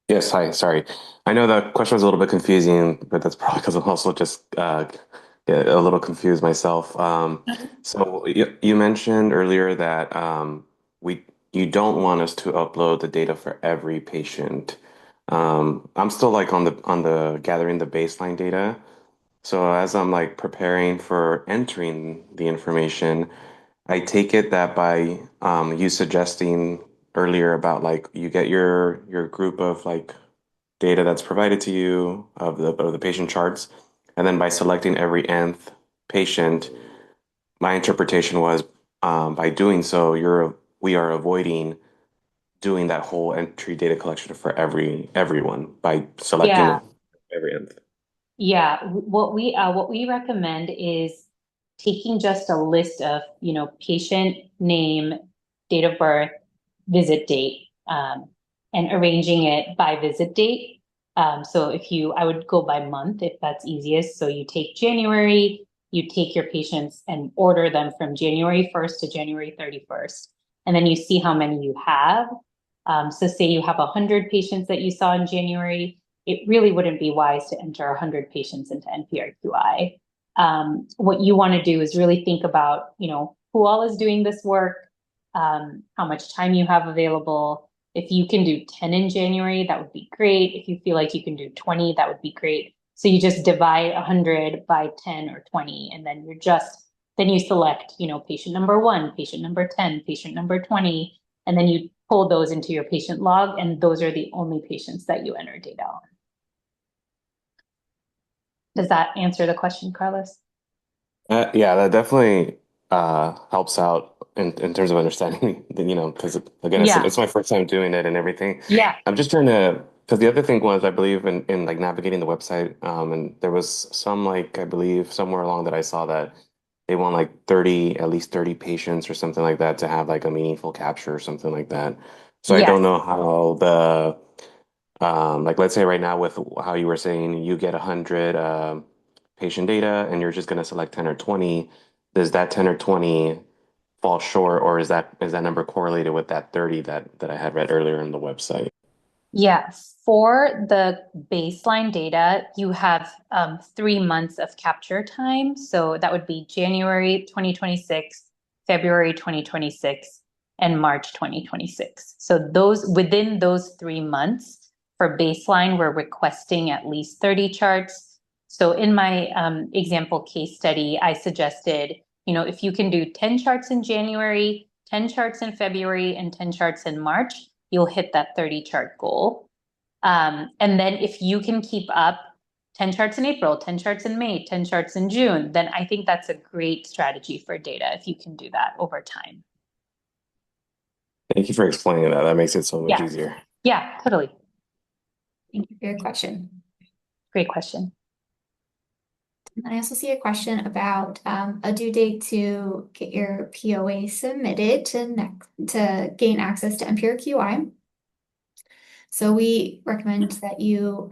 Yes, hi, sorry. I know the question was a little bit confusing, but that's probably because I'm also just get a little confused myself. So you mentioned earlier that we you don't want us to upload the data for every patient. I'm still like on the gathering the baseline data. So as I'm like preparing for entering the information, I take it that by you suggesting earlier about like you get your group of like data that's provided to you of the patient charts, and then by selecting every nth patient, my interpretation was by doing so, we are avoiding doing that whole entry data collection for everyone by selecting Yeah. every nth. Yeah, what we recommend is taking just a list of, patient name, date of birth, visit date, and arranging it by visit date. So I would go by month if that's easiest. So you take January, you take your patients and order them from January 1st to January 31st, and then you see how many you have. So say you have 100 patients that you saw in January, it really wouldn't be wise to enter 100 patients into NPRQI. What you want to do is really think about, who all is doing this work, how much time you have available. If you can do 10 in January, that would be great. If you feel like you can do 20, that would be great. So you just divide 100 by 10 or 20, and then you're just Then you select, patient number 1, patient number 10, patient number 20, and then you pull those into your patient log, and those are the only patients that you enter data on. Does that answer the question, Carlos? Yeah, that definitely helps out in terms of understanding, because again, Yeah. it's my first time doing it and everything. Yeah. I'm just trying to, because the other thing was, I believe in like navigating the website, and there was some like I believe somewhere along that I saw that they want like 30, at least 30 patients or something like that to have like a meaningful capture or something like that. So I Yes. don't know how the like let's say right now with how you were saying you get 100 patient data and you're just going to select 10 or 20. Does that 10 or 20 fall short, or is that number correlated with that 30 that I had read earlier on the website? Yeah, for the baseline data, you have 3 months of capture time. So that would be January 2026, February 2026, and March 2026. So within those 3 months for baseline, we're requesting at least 30 charts. So in my example case study, I suggested, if you can do 10 charts in January, 10 charts in February, and 10 charts in March, you'll hit that 30 chart goal. And then if you can keep up 10 charts in April, 10 charts in May, 10 charts in June, then I think that's a great strategy for data if you can do that over time. Thank you for explaining that. That makes it so much Yeah. easier. Yeah, totally. Thank you for your question. Great question. I also see a question about a due date to get your POA submitted to gain access to NPRQI. So we recommend that you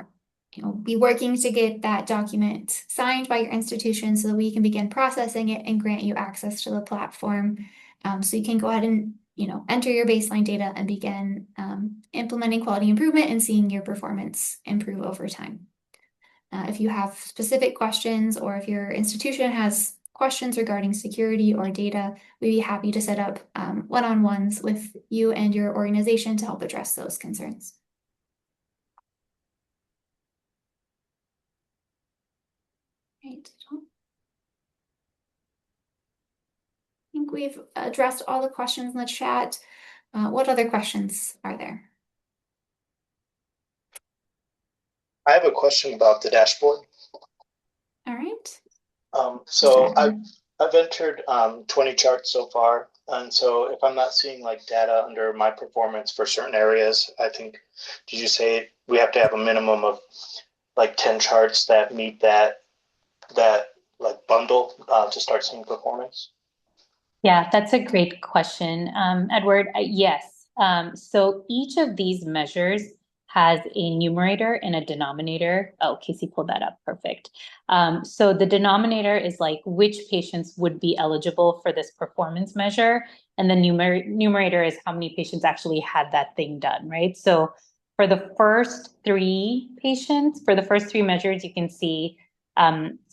be working to get that document signed by your institution so that we can begin processing it and grant you access to the platform. So you can go ahead and enter your baseline data and begin implementing quality improvement and seeing your performance improve over time. If you have specific questions or if your institution has questions regarding security or data, we'd be happy to set up one-on-ones with you and your organization to help address those concerns. Right. I think we've addressed all the questions in the chat. What other questions are there? I have a question about the dashboard. All right. So I've entered 20 charts so far, and so if I'm not seeing like data under my performance for certain areas, I think, did you say we have to have a minimum of like 10 charts that meet that like bundle to start seeing performance? Yeah, that's a great question, Edward. Yes. So each of these measures has a numerator and a denominator. Oh, Kasey pulled that up. Perfect. So the denominator is like which patients would be eligible for this performance measure. And the numerator is how many patients actually had that thing done, right? So for the first three measures, you can see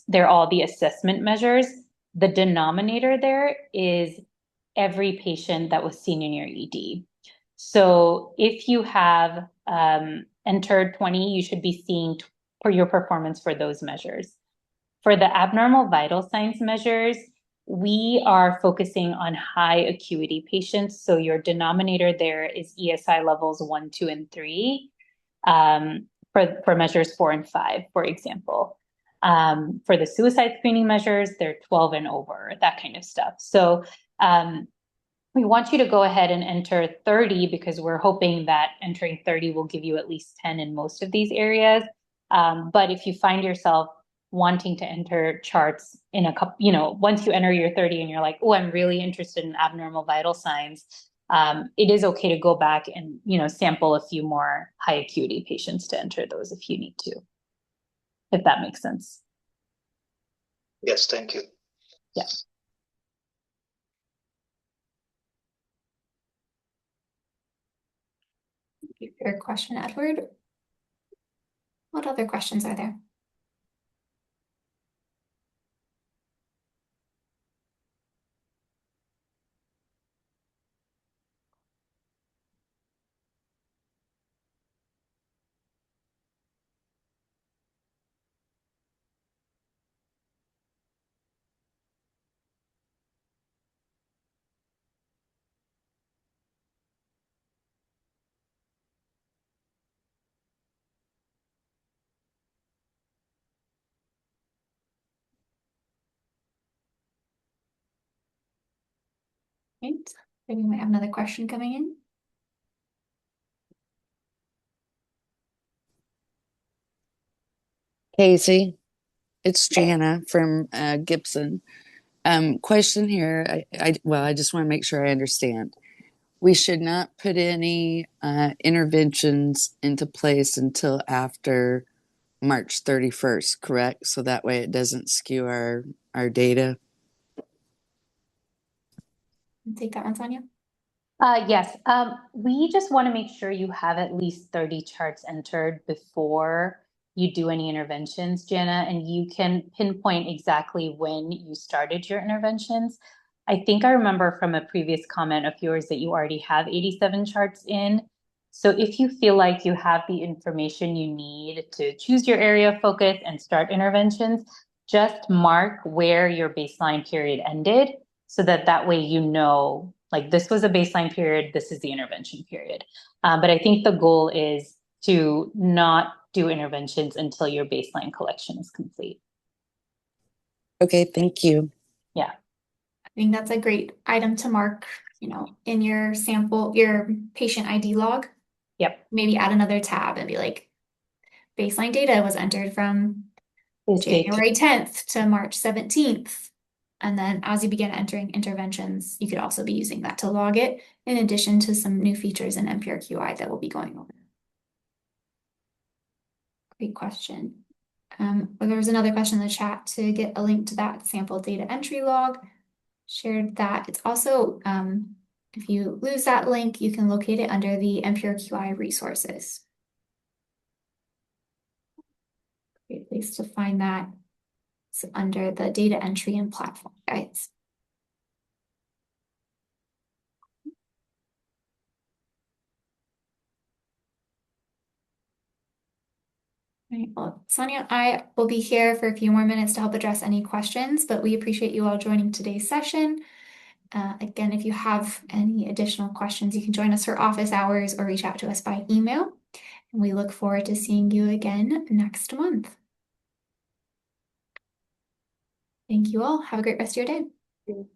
they're all the assessment measures. The denominator there is every patient that was seen in your ED. So if you have entered 20, you should be seeing for your performance for those measures. For the abnormal vital signs measures, we are focusing on high acuity patients. So your denominator there is ESI levels 1, 2, and 3 for measures 4 and 5, for example. For the suicide screening measures, they're 12 and over, that kind of stuff. So we want you to go ahead and enter 30 because we're hoping that entering 30 will give you at least 10 in most of these areas. But if you find yourself wanting to enter charts in a couple, once you enter your 30 and you're like, oh, I'm really interested in abnormal vital signs, it is okay to go back and, sample a few more high acuity patients to enter those if you need to, if that makes sense. Yes, thank you. Yeah. Thank you for your question, Edward. What other questions are there? Right. Maybe we might have another question coming in. Kasey, it's Jana from Gibson. Question here. I just want to make sure I understand. We should not put any interventions into place until after March 31st, correct? So that way it doesn't skew our data. Take that one, Sanya. Yes, we just want to make sure you have at least 30 charts entered before you do any interventions, Jana, and you can pinpoint exactly when you started your interventions. I think I remember from a previous comment of yours that you already have 87 charts in. So if you feel like you have the information you need to choose your area of focus and start interventions, just mark where your baseline period ended so that way you know, like this was a baseline period, this is the intervention period. But I think the goal is to not do interventions until your baseline collection is complete. Okay, thank you. Yeah. I think that's a great item to mark, in your sample, your patient ID log. Yep. Maybe add another tab and be like, baseline data was entered from January 10th to March 17th. And then as you begin entering interventions, you could also be using that to log it, in addition to some new features in NPRQI that we'll be going over. Great question. There was another question in the chat to get a link to that sample data entry log. Shared that. It's also, if you lose that link, you can locate it under the NPRQI resources. Great place to find that. It's under the data entry and platform guides. Right, well, Sanya, I will be here for a few more minutes to help address any questions, but we appreciate you all joining today's session. Again, if you have any additional questions, you can join us for office hours or reach out to us by email. And we look forward to seeing you again next month. Thank you all. Have a great rest of your day.